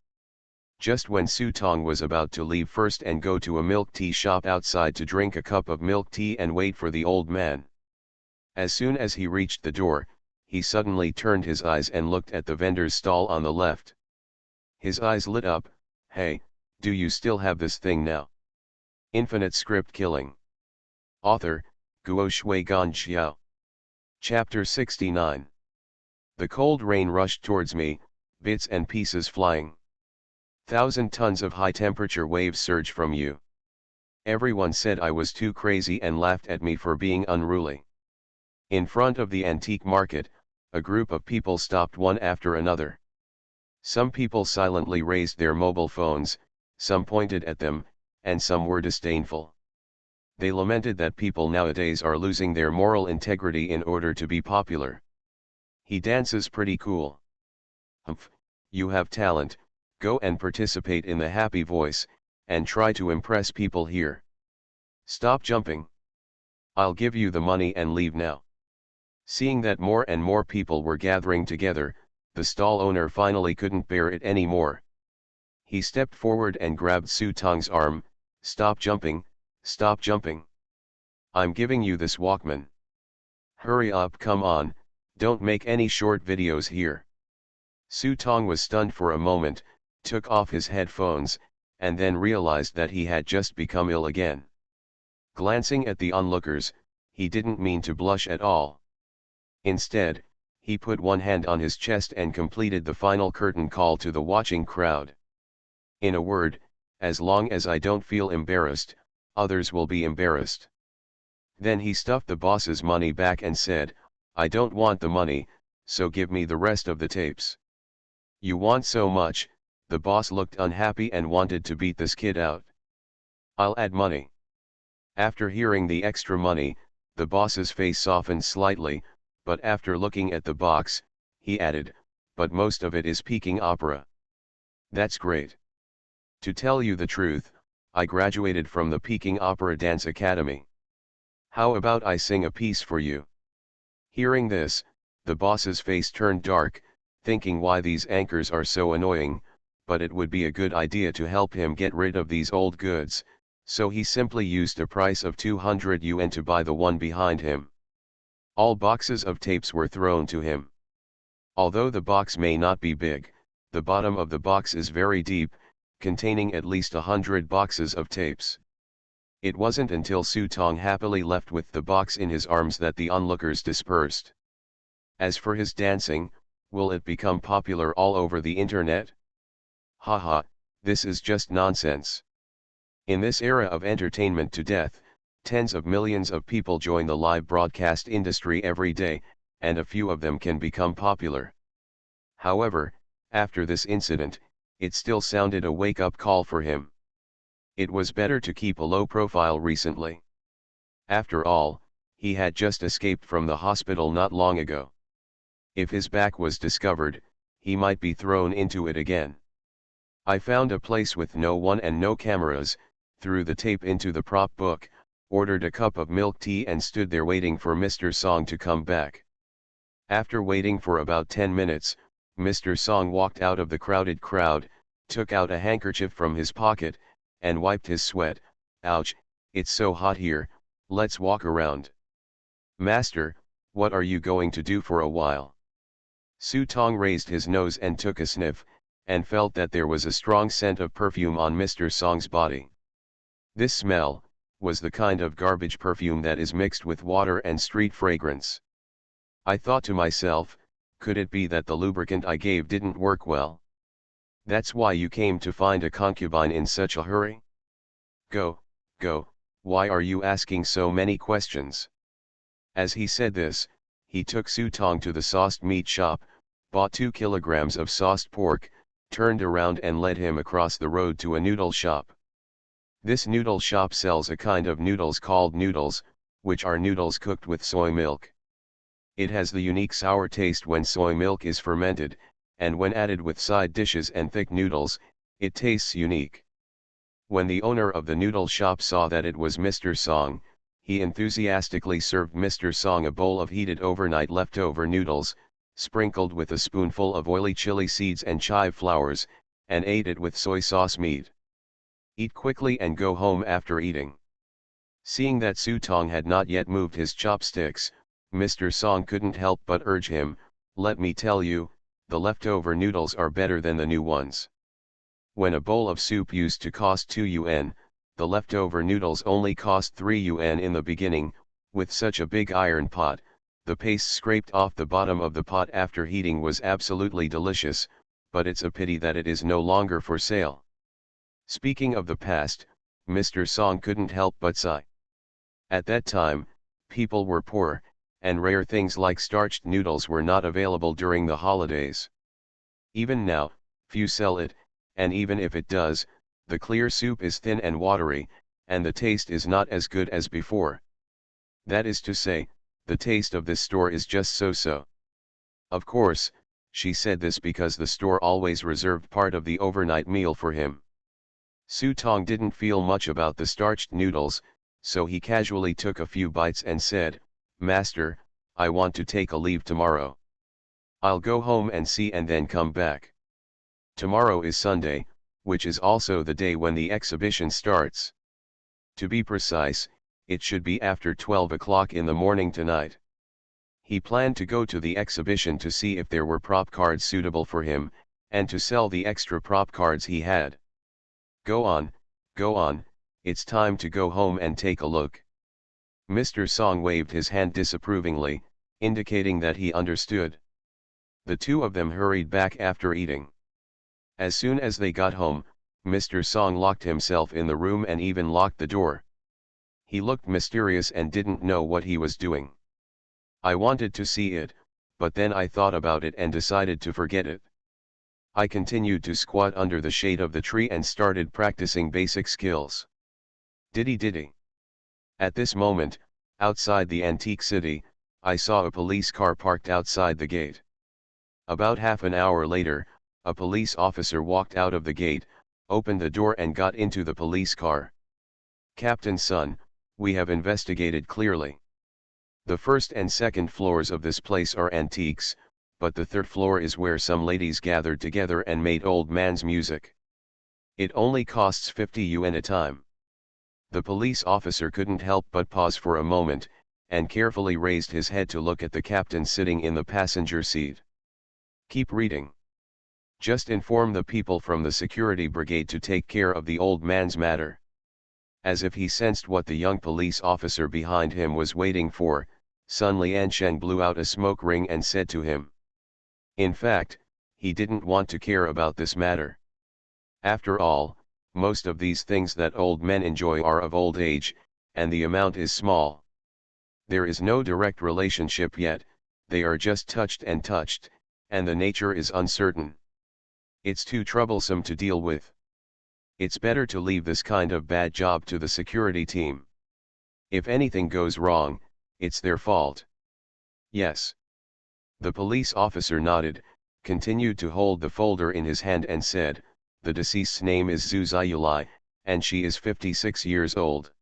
Just when Su Tong was about to leave first and go to a milk tea shop outside to drink a cup of milk tea and wait for the old man. As soon as he reached the door, he suddenly turned his eyes and looked at the vendor's stall on the left. His eyes lit up. "Hey, do you still have this thing now?" Infinite Script Killing. Author, Guo Shui Gan Xiao. Chapter 69. The cold rain rushed towards me, bits and pieces flying. 1,000 tons of high-temperature waves surged from you. Everyone said I was too crazy and laughed at me for being unruly. In front of the antique market, a group of people stopped one after another. Some people silently raised their mobile phones, some pointed at them, and some were disdainful. They lamented that people nowadays are losing their moral integrity in order to be popular. "He dances pretty cool. Humph, you have talent, go and participate in the happy voice, and try to impress people here. Stop jumping. I'll give you the money and leave now." Seeing that more and more people were gathering together, the stall owner finally couldn't bear it anymore. He stepped forward and grabbed Su Tong's arm. "Stop jumping, stop jumping. I'm giving you this Walkman. Hurry up, come on, don't make any short videos here." Su Tong was stunned for a moment, took off his headphones, and then realized that he had just become ill again. Glancing at the onlookers, he didn't mean to blush at all. Instead, he put one hand on his chest and completed the final curtain call to the watching crowd. "In a word, as long as I don't feel embarrassed, others will be embarrassed." Then he stuffed the boss's money back and said, "I don't want the money, so give me the rest of the tapes." "You want so much?" The boss looked unhappy and wanted to beat this kid out. "I'll add money." After hearing the extra money, the boss's face softened slightly, but after looking at the box, he added, "But most of it is Peking opera." "That's great. To tell you the truth, I graduated from the Peking Opera Dance Academy. How about I sing a piece for you?" Hearing this, the boss's face turned dark, thinking why these anchors are so annoying, but it would be a good idea to help him get rid of these old goods, so he simply used a price of 200 yuan to buy the one behind him. All boxes of tapes were thrown to him. Although the box may not be big, the bottom of the box is very deep, containing at least 100 boxes of tapes. It wasn't until Su Tong happily left with the box in his arms that the onlookers dispersed. As for his dancing, will it become popular all over the internet? Haha, this is just nonsense. In this era of entertainment to death, tens of millions of people join the live broadcast industry every day, and a few of them can become popular. However, after this incident, it still sounded a wake-up call for him. It was better to keep a low profile recently. After all, he had just escaped from the hospital not long ago. If his back was discovered, he might be thrown into it again. I found a place with no one and no cameras, threw the tape into the prop book, ordered a cup of milk tea and stood there waiting for Mr. Song to come back. After waiting for about 10 minutes, Mr. Song walked out of the crowded crowd, took out a handkerchief from his pocket, and wiped his sweat. "Ouch, it's so hot here, let's walk around." "Master, what are you going to do for a while?" Su Tong raised his nose and took a sniff, and felt that there was a strong scent of perfume on Mr. Song's body. This smell was the kind of garbage perfume that is mixed with water and street fragrance. I thought to myself, could it be that the lubricant I gave didn't work well? That's why you came to find a concubine in such a hurry? Go, go, why are you asking so many questions? As he said this, he took Su Tong to the sauced meat shop, bought 2 kilograms of sauced pork, turned around and led him across the road to a noodle shop. This noodle shop sells a kind of noodles called noodles, which are noodles cooked with soy milk. It has the unique sour taste when soy milk is fermented, and when added with side dishes and thick noodles, it tastes unique. When the owner of the noodle shop saw that it was Mr. Song, he enthusiastically served Mr. Song a bowl of heated overnight leftover noodles, sprinkled with a spoonful of oily chili seeds and chive flowers, and ate it with soy sauce meat. Eat quickly and go home after eating. Seeing that Su Tong had not yet moved his chopsticks, Mr. Song couldn't help but urge him, let me tell you, the leftover noodles are better than the new ones. When a bowl of soup used to cost 2 yuan, the leftover noodles only cost 3 yuan in the beginning. With such a big iron pot, the paste scraped off the bottom of the pot after heating was absolutely delicious, but it's a pity that it is no longer for sale. Speaking of the past, Mr. Song couldn't help but sigh. At that time, people were poor, and rare things like starched noodles were not available during the holidays. Even now, few sell it, and even if it does, the clear soup is thin and watery, and the taste is not as good as before. That is to say, the taste of this store is just so-so. Of course, she said this because the store always reserved part of the overnight meal for him. Su Tong didn't feel much about the starched noodles, so he casually took a few bites and said, Master, I want to take a leave tomorrow. I'll go home and see and then come back. Tomorrow is Sunday, which is also the day when the exhibition starts. To be precise, it should be after 12 o'clock in the morning tonight. He planned to go to the exhibition to see if there were prop cards suitable for him, and to sell the extra prop cards he had. Go on, it's time to go home and take a look. Mr. Song waved his hand disapprovingly, indicating that he understood. The two of them hurried back after eating. As soon as they got home, Mr. Song locked himself in the room and even locked the door. He looked mysterious and didn't know what he was doing. I wanted to see it, but then I thought about it and decided to forget it. I continued to squat under the shade of the tree and started practicing basic skills. Diddy. At this moment, outside the antique city, I saw a police car parked outside the gate. About half an hour later, a police officer walked out of the gate, opened the door and got into the police car. Captain Sun, we have investigated clearly. The first and second floors of this place are antiques, but the third floor is where some ladies gathered together and made old man's music. It only costs 50 yuan a time. The police officer couldn't help but pause for a moment, and carefully raised his head to look at the captain sitting in the passenger seat. Keep reading. Just inform the people from the security brigade to take care of the old man's matter. As if he sensed what the young police officer behind him was waiting for, Sun Liansheng blew out a smoke ring and said to him. In fact, he didn't want to care about this matter. After all, most of these things that old men enjoy are of old age, and the amount is small. There is no direct relationship yet, they are just touched, and the nature is uncertain. It's too troublesome to deal with. It's better to leave this kind of bad job to the security team. If anything goes wrong, it's their fault. Yes. The police officer nodded, continued to hold the folder in his hand and said, the deceased's name is Zhu Ziyulai, and she is 56 years old.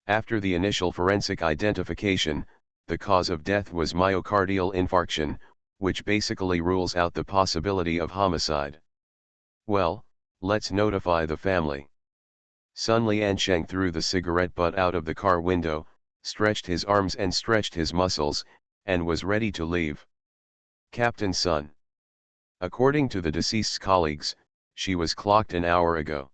After the initial forensic identification, the cause of death was myocardial infarction, which basically rules out the possibility of homicide. Well, let's notify the family. Sun Liansheng threw the cigarette butt out of the car window, stretched his arms and stretched his muscles, and was ready to leave. Captain Sun. According to the deceased's colleagues, she was clocked an hour ago.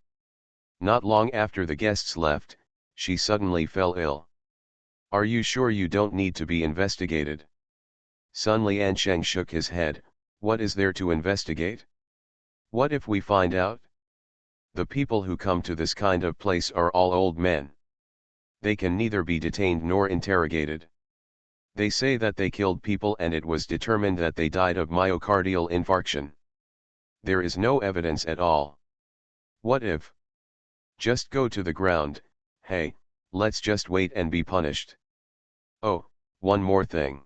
Not long after the guests left, she suddenly fell ill. Are you sure you don't need to be investigated? Sun Liansheng shook his head. What is there to investigate? What if we find out? The people who come to this kind of place are all old men. They can neither be detained nor interrogated. They say that they killed people and it was determined that they died of myocardial infarction. There is no evidence at all. What if? Just go to the ground. Hey, let's just wait and be punished. Oh, one more thing.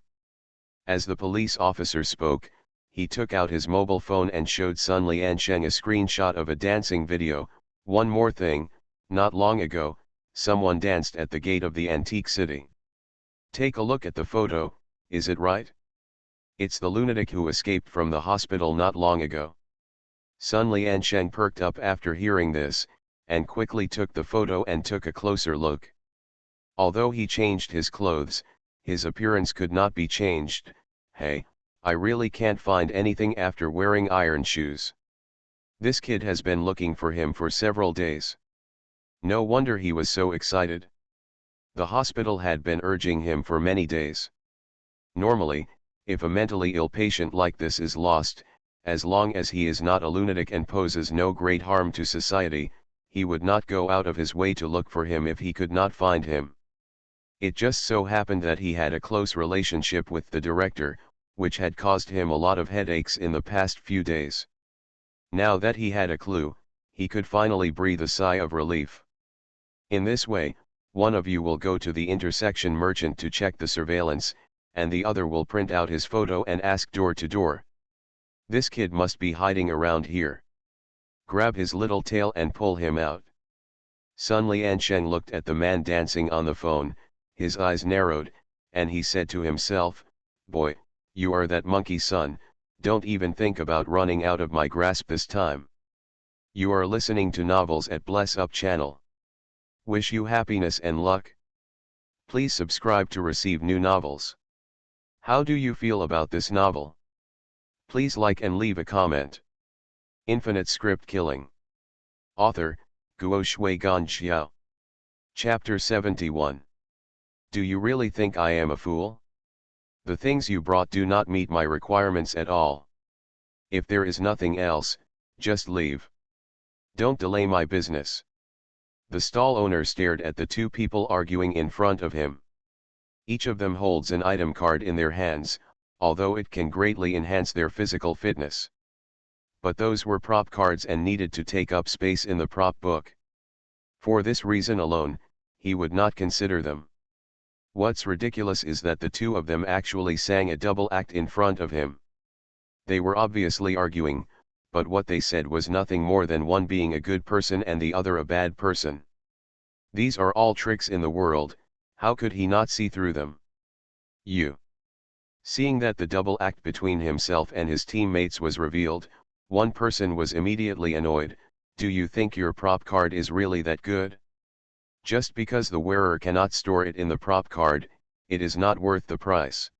As the police officer spoke, he took out his mobile phone and showed Sun Liansheng a screenshot of a dancing video. One more thing, not long ago, someone danced at the gate of the antique city. Take a look at the photo, is it right? It's the lunatic who escaped from the hospital not long ago. Sun Liansheng perked up after hearing this, and quickly took the photo and took a closer look. Although he changed his clothes, his appearance could not be changed. Hey, I really can't find anything after wearing iron shoes. This kid has been looking for him for several days. No wonder he was so excited. The hospital had been urging him for many days. Normally, if a mentally ill patient like this is lost, as long as he is not a lunatic and poses no great harm to society, he would not go out of his way to look for him if he could not find him. It just so happened that he had a close relationship with the director, which had caused him a lot of headaches in the past few days. Now that he had a clue, he could finally breathe a sigh of relief. In this way, one of you will go to the intersection merchant to check the surveillance, and the other will print out his photo and ask door to door. This kid must be hiding around here. Grab his little tail and pull him out. Sun Liansheng looked at the man dancing on the phone, his eyes narrowed, and he said to himself, "Boy, you are that monkey son, don't even think about running out of my grasp this time." You are listening to Novels at Bless Up channel. Wish you happiness and luck. Please subscribe to receive new novels. How do you feel about this novel? Please like and leave a comment. Infinite Script Killing. Author, Guo Shui Gan Xiao. Chapter 71. Do you really think I am a fool? The things you brought do not meet my requirements at all. If there is nothing else, just leave. Don't delay my business. The stall owner stared at the two people arguing in front of him. Each of them holds an item card in their hands, although it can greatly enhance their physical fitness. But those were prop cards and needed to take up space in the prop book. For this reason alone, he would not consider them. What's ridiculous is that the two of them actually sang a double act in front of him. They were obviously arguing, but what they said was nothing more than one being a good person and the other a bad person. These are all tricks in the world, how could he not see through them? Seeing that the double act between himself and his teammates was revealed, one person was immediately annoyed. Do you think your prop card is really that good? Just because the wearer cannot store it in the prop card, it is not worth the price.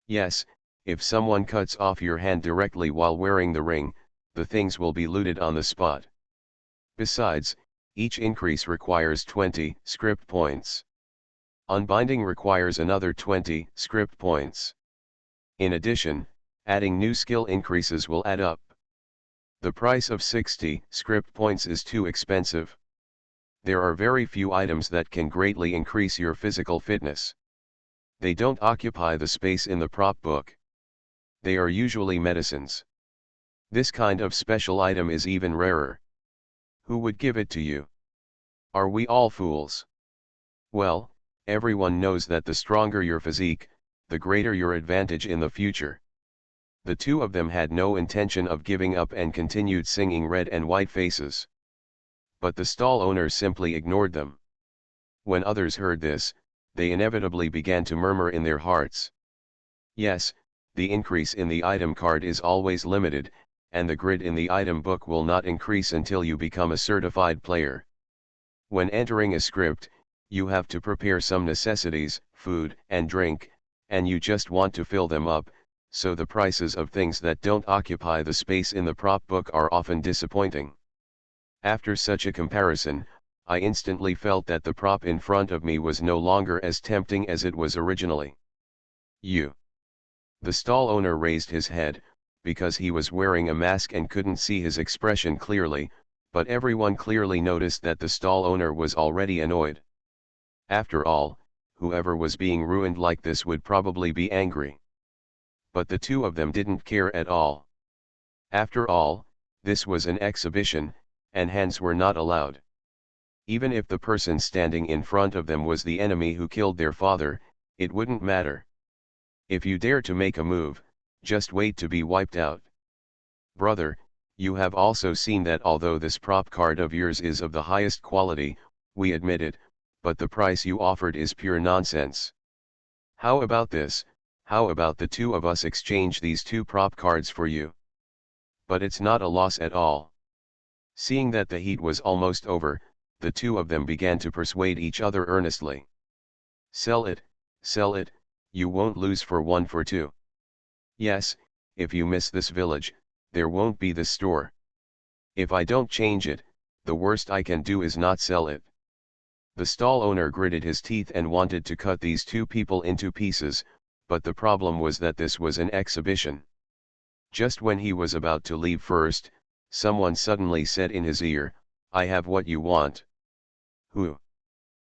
Yes, if someone cuts off your hand directly while wearing the ring, the things will be looted on the spot. Besides, each increase requires 20 script points. Unbinding requires another 20 script points. In addition, adding new skill increases will add up. The price of 60 script points is too expensive. There are very few items that can greatly increase your physical fitness. They don't occupy the space in the prop book. They are usually medicines. This kind of special item is even rarer. Who would give it to you? Are we all fools? Well, everyone knows that the stronger your physique, the greater your advantage in the future. The two of them had no intention of giving up and continued singing Red and White Faces. But the stall owner simply ignored them. When others heard this, they inevitably began to murmur in their hearts. Yes, the increase in the item card is always limited, and the grid in the item book will not increase until you become a certified player. When entering a script, you have to prepare some necessities, food and drink, and you just want to fill them up, so the prices of things that don't occupy the space in the prop book are often disappointing. After such a comparison, I instantly felt that the prop in front of me was no longer as tempting as it was originally. The stall owner raised his head, because he was wearing a mask and couldn't see his expression clearly, but everyone clearly noticed that the stall owner was already annoyed. After all, whoever was being ruined like this would probably be angry. But the two of them didn't care at all. After all, this was an exhibition, and hands were not allowed. Even if the person standing in front of them was the enemy who killed their father, it wouldn't matter. If you dare to make a move, just wait to be wiped out. Brother, you have also seen that although this prop card of yours is of the highest quality, we admit it, but the price you offered is pure nonsense. How about this? How about the two of us exchange these two prop cards for you? But it's not a loss at all. Seeing that the heat was almost over, the two of them began to persuade each other earnestly. Sell it, you won't lose for 1 for 2. Yes, if you miss this village, there won't be this store. If I don't change it, the worst I can do is not sell it. The stall owner gritted his teeth and wanted to cut these two people into pieces, but the problem was that this was an exhibition. Just when he was about to leave first, someone suddenly said in his ear, "I have what you want." Who?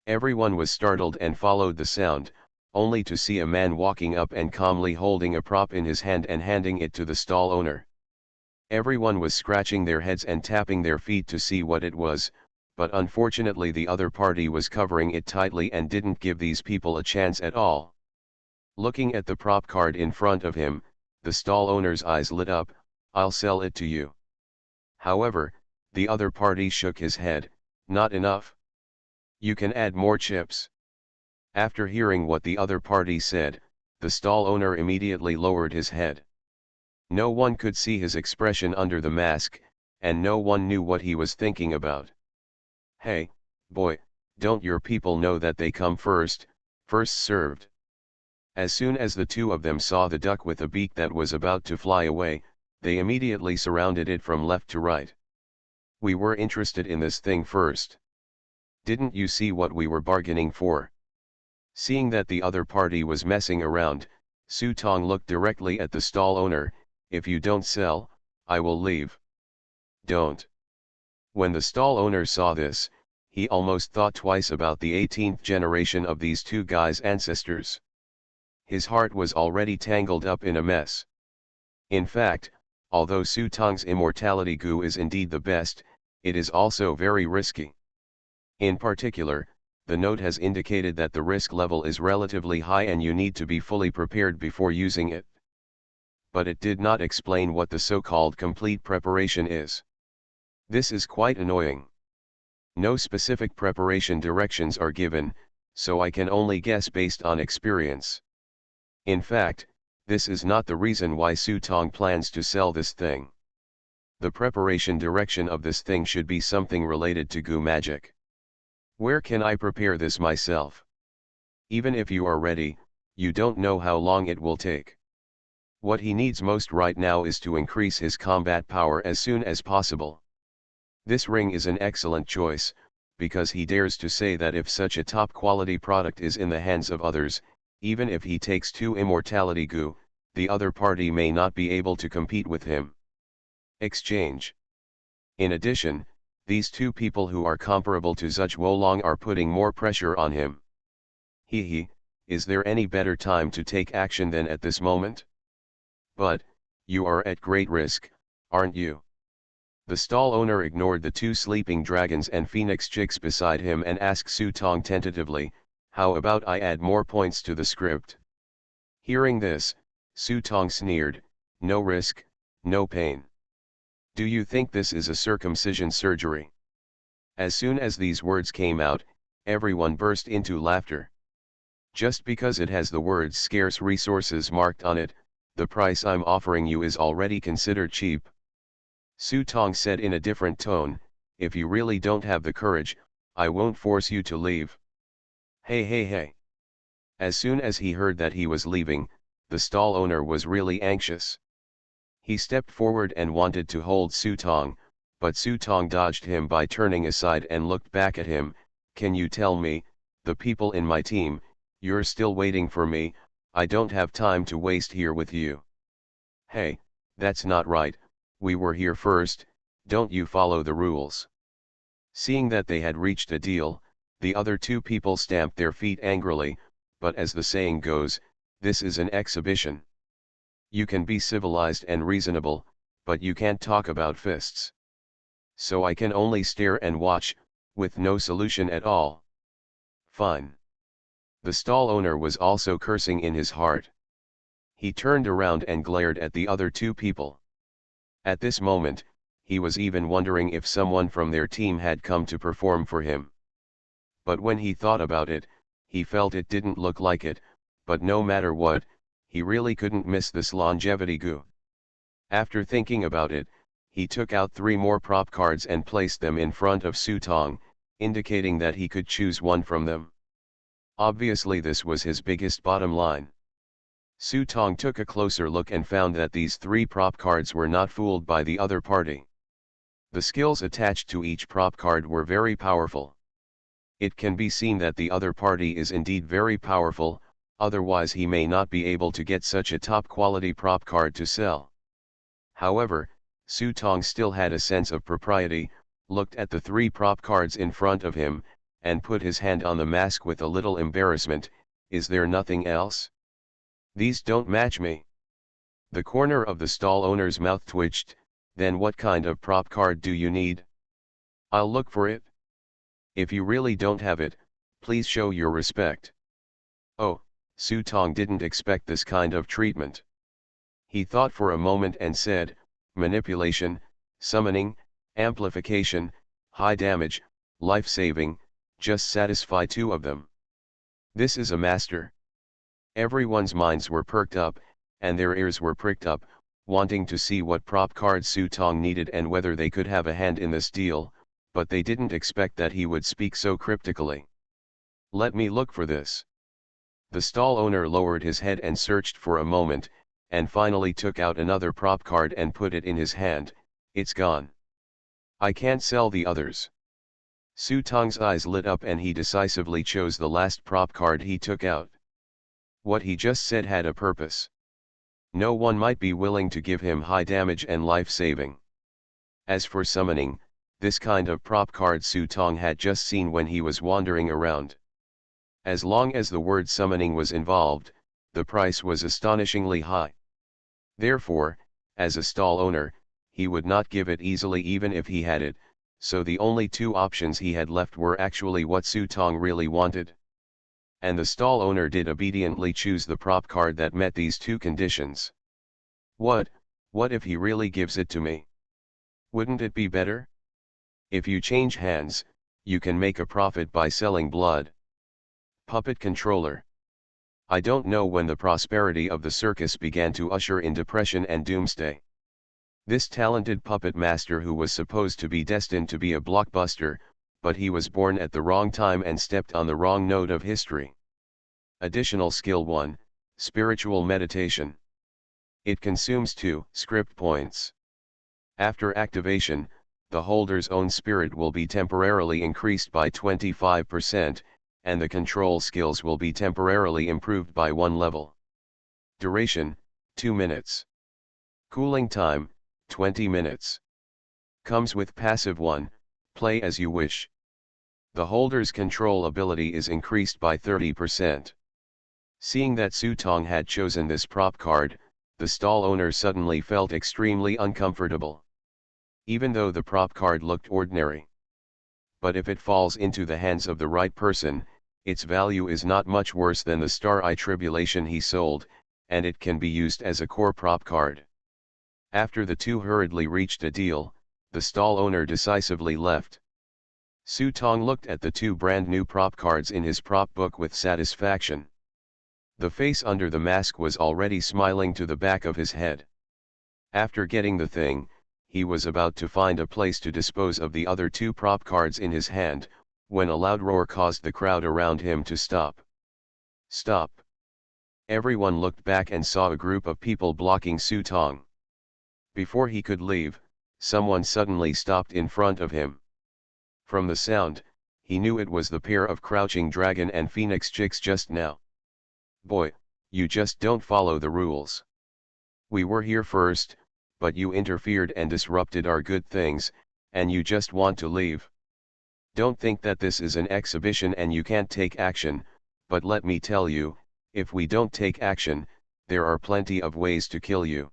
Everyone was startled and followed the sound, only to see a man walking up and calmly holding a prop in his hand and handing it to the stall owner. Everyone was scratching their heads and tapping their feet to see what it was, but unfortunately the other party was covering it tightly and didn't give these people a chance at all. Looking at the prop card in front of him, the stall owner's eyes lit up. "I'll sell it to you." However, the other party shook his head. "Not enough. You can add more chips." After hearing what the other party said, the stall owner immediately lowered his head. No one could see his expression under the mask, and no one knew what he was thinking about. "Hey, boy, don't your people know that they come first served?" As soon as the two of them saw the duck with a beak that was about to fly away, they immediately surrounded it from left to right. "We were interested in this thing first. Didn't you see what we were bargaining for?" Seeing that the other party was messing around, Su Tong looked directly at the stall owner. "If you don't sell, I will leave." "Don't." When the stall owner saw this, he almost thought twice about the 18th generation of these two guys' ancestors. His heart was already tangled up in a mess. In fact, although Su Tong's immortality goo is indeed the best, it is also very risky. In particular, the note has indicated that the risk level is relatively high and you need to be fully prepared before using it. But it did not explain what the so-called complete preparation is. This is quite annoying. No specific preparation directions are given, so I can only guess based on experience. In fact, this is not the reason why Su Tong plans to sell this thing. The preparation direction of this thing should be something related to goo magic. Where can I prepare this myself? Even if you are ready, you don't know how long it will take. What he needs most right now is to increase his combat power as soon as possible. This ring is an excellent choice, because he dares to say that if such a top quality product is in the hands of others, even if he takes 2 immortality goo, the other party may not be able to compete with him. Exchange. In addition, these two people who are comparable to Zuch Wolong are putting more pressure on him. Is there any better time to take action than at this moment? But, you are at great risk, aren't you? The stall owner ignored the 2 sleeping dragons and phoenix chicks beside him and asked Su Tong tentatively, "How about I add more points to the script?" Hearing this, Su Tong sneered, "No risk, no pain. Do you think this is a circumcision surgery?" As soon as these words came out, everyone burst into laughter. Just because it has the words scarce resources marked on it, the price I'm offering you is already considered cheap. Su Tong said in a different tone, "If you really don't have the courage, I won't force you to leave." Hey. As soon as he heard that he was leaving, the stall owner was really anxious. He stepped forward and wanted to hold Su Tong, but Su Tong dodged him by turning aside and looked back at him. "Can you tell me, the people in my team, you're still waiting for me? I don't have time to waste here with you. Hey, that's not right, we were here first, don't you follow the rules? Seeing that they had reached a deal, the other two people stamped their feet angrily, but as the saying goes, this is an exhibition. You can be civilized and reasonable, but you can't talk about fists. So I can only stare and watch, with no solution at all. Fine. The stall owner was also cursing in his heart. He turned around and glared at the other two people. At this moment, he was even wondering if someone from their team had come to perform for him. But when he thought about it, he felt it didn't look like it, but no matter what, he really couldn't miss this longevity goo. After thinking about it, he took out 3 more prop cards and placed them in front of Su Tong, indicating that he could choose one from them. Obviously this was his biggest bottom line. Su Tong took a closer look and found that these 3 prop cards were not fooled by the other party. The skills attached to each prop card were very powerful. It can be seen that the other party is indeed very powerful, otherwise he may not be able to get such a top quality prop card to sell. However, Su Tong still had a sense of propriety, looked at the 3 prop cards in front of him, and put his hand on the mask with a little embarrassment. Is there nothing else? These don't match me. The corner of the stall owner's mouth twitched. Then what kind of prop card do you need? I'll look for it. If you really don't have it, please show your respect. Oh, Su Tong didn't expect this kind of treatment. He thought for a moment and said, manipulation, summoning, amplification, high damage, life-saving, just satisfy 2 of them. This is a master. Everyone's minds were perked up, and their ears were pricked up, wanting to see what prop card Su Tong needed and whether they could have a hand in this deal, but they didn't expect that he would speak so cryptically. Let me look for this. The stall owner lowered his head and searched for a moment, and finally took out another prop card and put it in his hand. It's gone. I can't sell the others. Su Tong's eyes lit up and he decisively chose the last prop card he took out. What he just said had a purpose. No one might be willing to give him high damage and life-saving. As for summoning, this kind of prop card Su Tong had just seen when he was wandering around. As long as the word summoning was involved, the price was astonishingly high. Therefore, as a stall owner, he would not give it easily even if he had it, so the only 2 options he had left were actually what Su Tong really wanted. And the stall owner did obediently choose the prop card that met these 2 conditions. What if he really gives it to me? Wouldn't it be better? If you change hands, you can make a profit by selling blood. Puppet controller. I don't know when the prosperity of the circus began to usher in depression and doomsday. This talented puppet master who was supposed to be destined to be a blockbuster, but he was born at the wrong time and stepped on the wrong note of history. Additional skill 1, spiritual meditation. It consumes 2 script points. After activation, the holder's own spirit will be temporarily increased by 25%, and the control skills will be temporarily improved by 1 level. Duration, 2 minutes. Cooling time, 20 minutes. Comes with passive 1, play as you wish. The holder's control ability is increased by 30%. Seeing that Su Tong had chosen this prop card, the stall owner suddenly felt extremely uncomfortable. Even though the prop card looked ordinary. But if it falls into the hands of the right person, its value is not much worse than the Star Eye Tribulation he sold, and it can be used as a core prop card. After the 2 hurriedly reached a deal, the stall owner decisively left. Su Tong looked at the 2 brand new prop cards in his prop book with satisfaction. The face under the mask was already smiling to the back of his head. After getting the thing, he was about to find a place to dispose of the other 2 prop cards in his hand, when a loud roar caused the crowd around him to stop. Stop! Everyone looked back and saw a group of people blocking Su Tong. Before he could leave, someone suddenly stopped in front of him. From the sound, he knew it was the pair of Crouching Dragon and Phoenix Chicks just now. Boy, you just don't follow the rules. We were here first, but you interfered and disrupted our good things, and you just want to leave. Don't think that this is an exhibition and you can't take action, but let me tell you, if we don't take action, there are plenty of ways to kill you.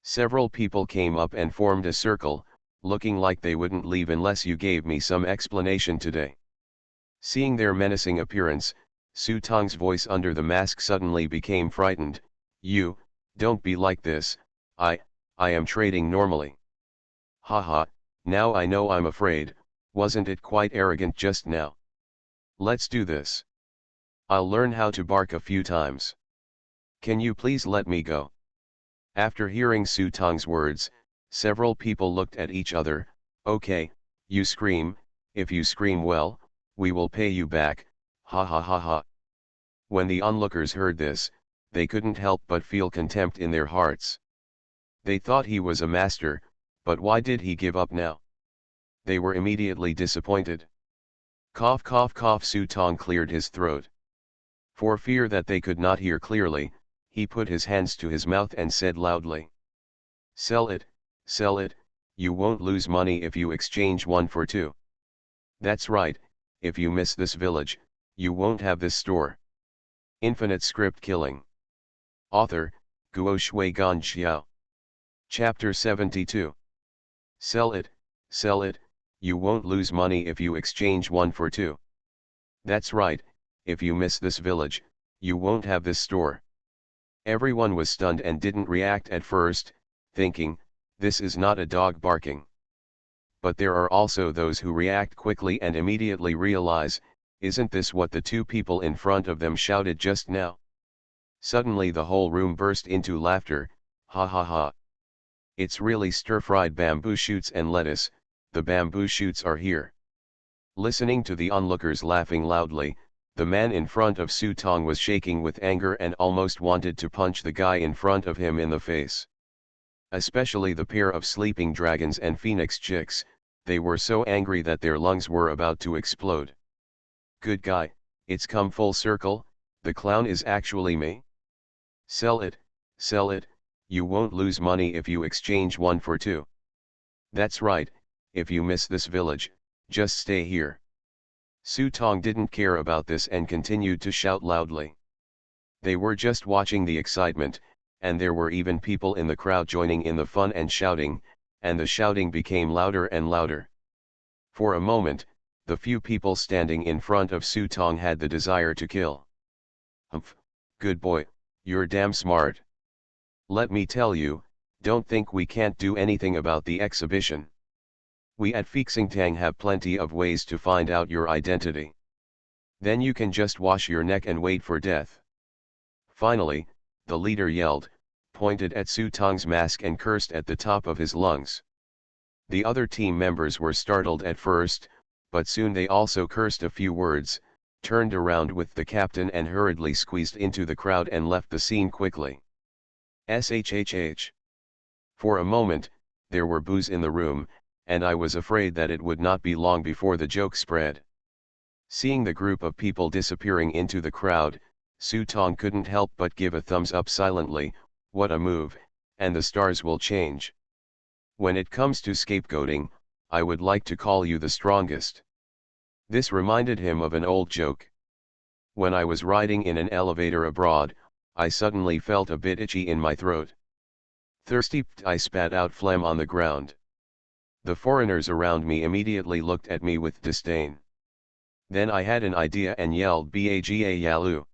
Several people came up and formed a circle, looking like they wouldn't leave unless you gave me some explanation today. Seeing their menacing appearance, Su Tong's voice under the mask suddenly became frightened. You, don't be like this, I am trading normally. Haha, now I know I'm afraid, wasn't it quite arrogant just now? Let's do this. I'll learn how to bark a few times. Can you please let me go? After hearing Su Tong's words, several people looked at each other. Okay, you scream, if you scream well, we will pay you back, ha ha ha ha. When the onlookers heard this, they couldn't help but feel contempt in their hearts. They thought he was a master, but why did he give up now? They were immediately disappointed. Cough cough cough. Su Tong cleared his throat. For fear that they could not hear clearly, he put his hands to his mouth and said loudly. Sell it, you won't lose money if you exchange 1 for 2. That's right, if you miss this village, you won't have this store. Infinite Script Killing. Author, Guo Shui Gan Xiao. Chapter 72. Sell it, you won't lose money if you exchange 1 for 2. That's right, if you miss this village, you won't have this store. Everyone was stunned and didn't react at first, thinking, this is not a dog barking. But there are also those who react quickly and immediately realize, isn't this what the 2 people in front of them shouted just now? Suddenly the whole room burst into laughter, ha ha ha. It's really stir-fried bamboo shoots and lettuce, the bamboo shoots are here. Listening to the onlookers laughing loudly, the man in front of Su Tong was shaking with anger and almost wanted to punch the guy in front of him in the face. Especially the pair of sleeping dragons and phoenix chicks, they were so angry that their lungs were about to explode. Good guy, it's come full circle, the clown is actually me? Sell it, you won't lose money if you exchange 1 for 2. That's right, if you miss this village, just stay here. Su Tong didn't care about this and continued to shout loudly. They were just watching the excitement, and there were even people in the crowd joining in the fun and shouting, and the shouting became louder and louder. For a moment, the few people standing in front of Su Tong had the desire to kill. Humph, good boy, you're damn smart. Let me tell you, don't think we can't do anything about the exhibition. We at Fixingtang have plenty of ways to find out your identity. Then you can just wash your neck and wait for death. Finally, the leader yelled, pointed at Su Tong's mask and cursed at the top of his lungs. The other team members were startled at first, but soon they also cursed a few words, turned around with the captain and hurriedly squeezed into the crowd and left the scene quickly. SHHH. For a moment, there were boos in the room, and I was afraid that it would not be long before the joke spread. Seeing the group of people disappearing into the crowd, Su Tong couldn't help but give a thumbs up silently, what a move, and the stars will change. When it comes to scapegoating, I would like to call you the strongest. This reminded him of an old joke. When I was riding in an elevator abroad, I suddenly felt a bit itchy in my throat. Thirsty, I spat out phlegm on the ground. The foreigners around me immediately looked at me with disdain. Then I had an idea and yelled Baga Yalu.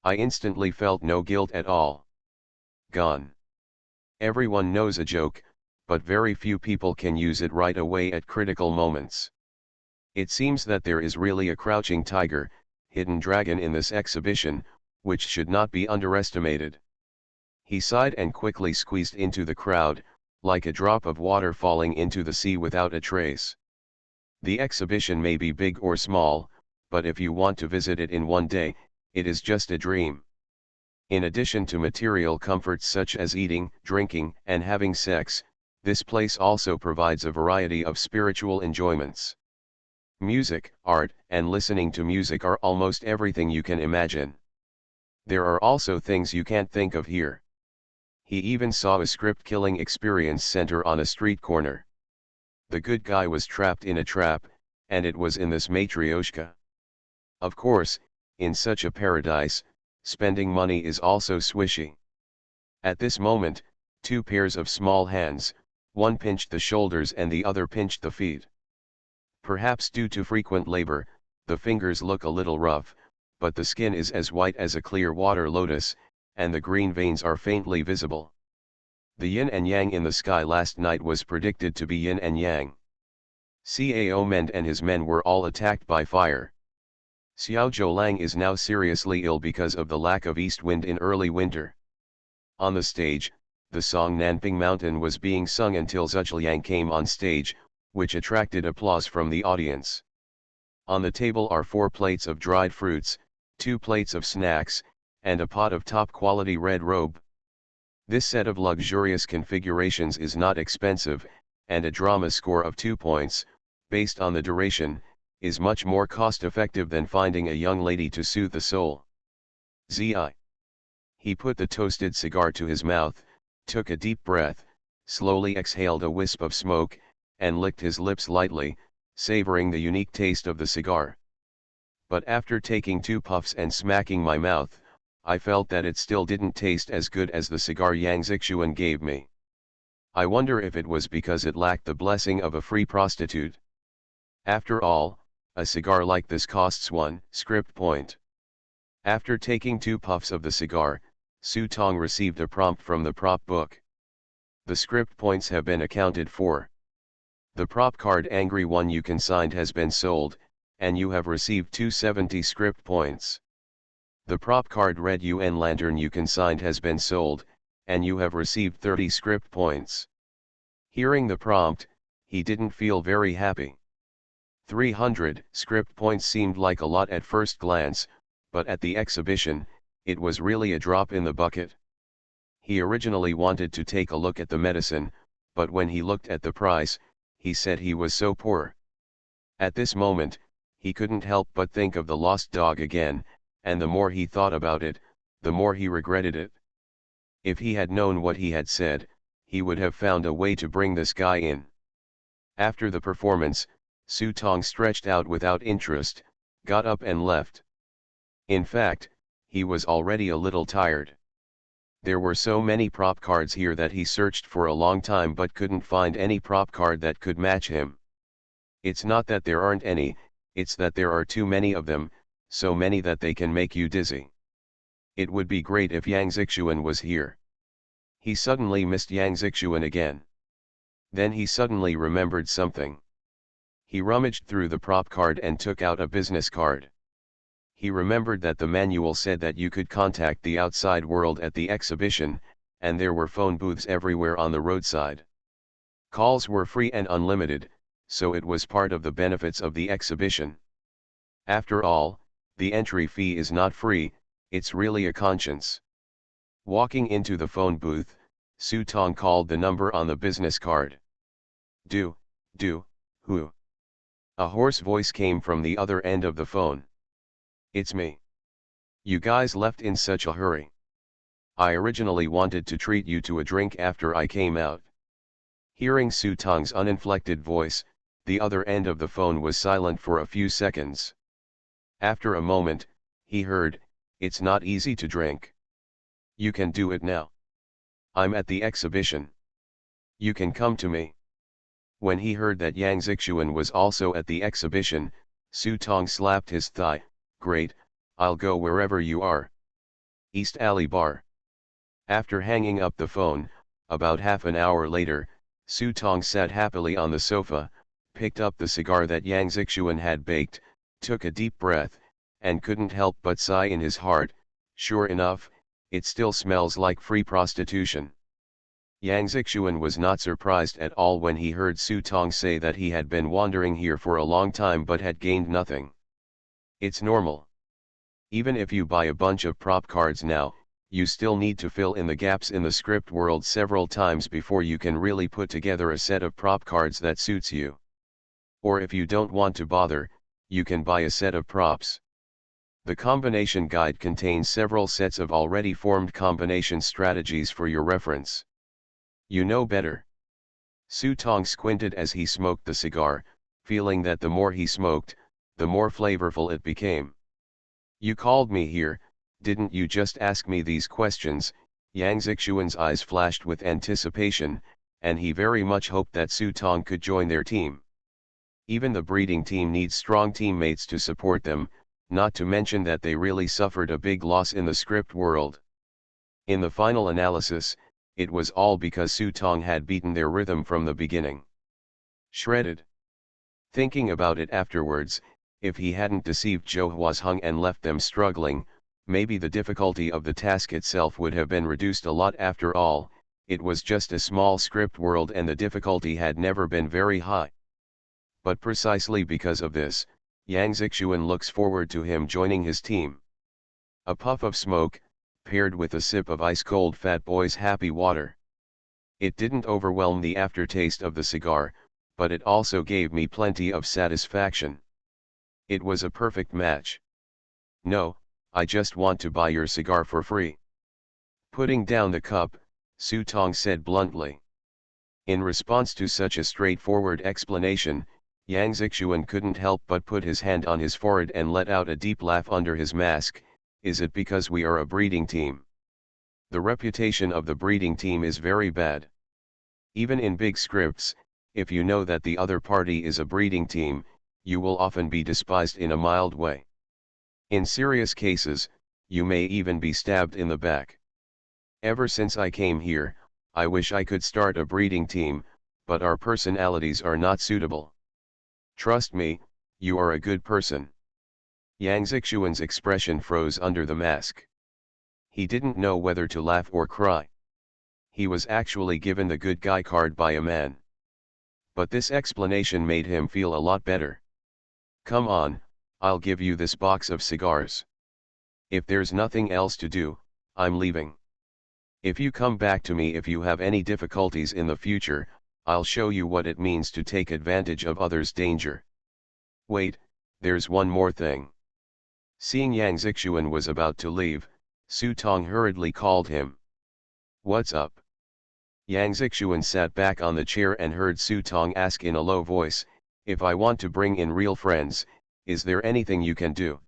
I instantly felt no guilt at all. Gone. Everyone knows a joke, but very few people can use it right away at critical moments. It seems that there is really a crouching tiger, hidden dragon in this exhibition, which should not be underestimated. He sighed and quickly squeezed into the crowd, like a drop of water falling into the sea without a trace. The exhibition may be big or small, but if you want to visit it in one day, it is just a dream. In addition to material comforts such as eating, drinking, and having sex, this place also provides a variety of spiritual enjoyments. Music, art, and listening to music are almost everything you can imagine. There are also things you can't think of here. He even saw a script killing experience center on a street corner. The good guy was trapped in a trap, and it was in this matryoshka. Of course, in such a paradise, spending money is also swishy. At this moment, two pairs of small hands, one pinched the shoulders and the other pinched the feet. Perhaps due to frequent labor, the fingers look a little rough, but the skin is as white as a clear water lotus, and the green veins are faintly visible. The yin and yang in the sky last night was predicted to be yin and yang. Cao Mend and his men were all attacked by fire. Xiao Zhoulang is now seriously ill because of the lack of east wind in early winter. On the stage, the song Nanping Mountain was being sung until Zhuliang came on stage, which attracted applause from the audience. On the table are 4 plates of dried fruits, 2 plates of snacks, and a pot of top-quality red robe. This set of luxurious configurations is not expensive, and a drama score of 2 points, based on the duration, is much more cost-effective than finding a young lady to soothe the soul. Zi. He put the toasted cigar to his mouth, took a deep breath, slowly exhaled a wisp of smoke, and licked his lips lightly, savoring the unique taste of the cigar. But after taking 2 puffs and smacking my mouth, I felt that it still didn't taste as good as the cigar Yang Zixuan gave me. I wonder if it was because it lacked the blessing of a free prostitute. After all, a cigar like this costs 1 script point. After taking 2 puffs of the cigar, Su Tong received a prompt from the prop book. The script points have been accounted for. The prop card Angry One you consigned has been sold, and you have received 270 script points. The prop card Red UN Lantern you consigned has been sold, and you have received 30 script points. Hearing the prompt, he didn't feel very happy. 300 script points seemed like a lot at first glance, but at the exhibition, it was really a drop in the bucket. He originally wanted to take a look at the medicine, but when he looked at the price, he said he was so poor. At this moment, he couldn't help but think of the lost dog again, and the more he thought about it, the more he regretted it. If he had known what he had said, he would have found a way to bring this guy in. After the performance, Su Tong stretched out without interest, got up and left. In fact, he was already a little tired. There were so many prop cards here that he searched for a long time but couldn't find any prop card that could match him. It's not that there aren't any, it's that there are too many of them, so many that they can make you dizzy. It would be great if Yang Zixuan was here. He suddenly missed Yang Zixuan again. Then he suddenly remembered something. He rummaged through the prop card and took out a business card. He remembered that the manual said that you could contact the outside world at the exhibition, and there were phone booths everywhere on the roadside. Calls were free and unlimited, so it was part of the benefits of the exhibition. After all, the entry fee is not free, it's really a conscience. Walking into the phone booth, Su Tong called the number on the business card. Who? A hoarse voice came from the other end of the phone. It's me. You guys left in such a hurry. I originally wanted to treat you to a drink after I came out. Hearing Su Tong's uninflected voice, the other end of the phone was silent for a few seconds. After a moment, he heard, "It's not easy to drink. You can do it now. I'm at the exhibition. You can come to me." When he heard that Yang Zixuan was also at the exhibition, Su Tong slapped his thigh. "Great, I'll go wherever you are. East Alley Bar." After hanging up the phone, about half an hour later, Su Tong sat happily on the sofa, picked up the cigar that Yang Zixuan had baked, took a deep breath, and couldn't help but sigh in his heart. Sure enough, it still smells like free prostitution. Yang Zixuan was not surprised at all when he heard Su Tong say that he had been wandering here for a long time but had gained nothing. It's normal. Even if you buy a bunch of prop cards now, you still need to fill in the gaps in the script world several times before you can really put together a set of prop cards that suits you. Or if you don't want to bother, you can buy a set of props. The combination guide contains several sets of already formed combination strategies for your reference. You know better. Su Tong squinted as he smoked the cigar, feeling that the more he smoked, the more flavorful it became. You called me here, didn't you just ask me these questions? Yang Zixuan's eyes flashed with anticipation, and he very much hoped that Su Tong could join their team. Even the breeding team needs strong teammates to support them, not to mention that they really suffered a big loss in the script world. In the final analysis, it was all because Su Tong had beaten their rhythm from the beginning. Shredded. Thinking about it afterwards, if he hadn't deceived Zhou Huazheng and left them struggling, maybe the difficulty of the task itself would have been reduced a lot. After all, it was just a small script world and the difficulty had never been very high. But precisely because of this, Yang Zixuan looks forward to him joining his team. A puff of smoke, paired with a sip of ice-cold Fat Boy's happy water. It didn't overwhelm the aftertaste of the cigar, but it also gave me plenty of satisfaction. It was a perfect match. No, I just want to buy your cigar for free. Putting down the cup, Su Tong said bluntly. In response to such a straightforward explanation, Yang Zixuan couldn't help but put his hand on his forehead and let out a deep laugh under his mask. Is it because we are a breeding team? The reputation of the breeding team is very bad. Even in big scripts, if you know that the other party is a breeding team, you will often be despised in a mild way. In serious cases, you may even be stabbed in the back. Ever since I came here, I wish I could start a breeding team, but our personalities are not suitable. Trust me, you are a good person. Yang Zixuan's expression froze under the mask. He didn't know whether to laugh or cry. He was actually given the good guy card by a man. But this explanation made him feel a lot better. Come on, I'll give you this box of cigars. If there's nothing else to do, I'm leaving. If you come back to me if you have any difficulties in the future, I'll show you what it means to take advantage of others' danger. Wait, there's one more thing. Seeing Yang Zixuan was about to leave, Su Tong hurriedly called him. What's up? Yang Zixuan sat back on the chair and heard Su Tong ask in a low voice, if I want to bring in real friends, is there anything you can do?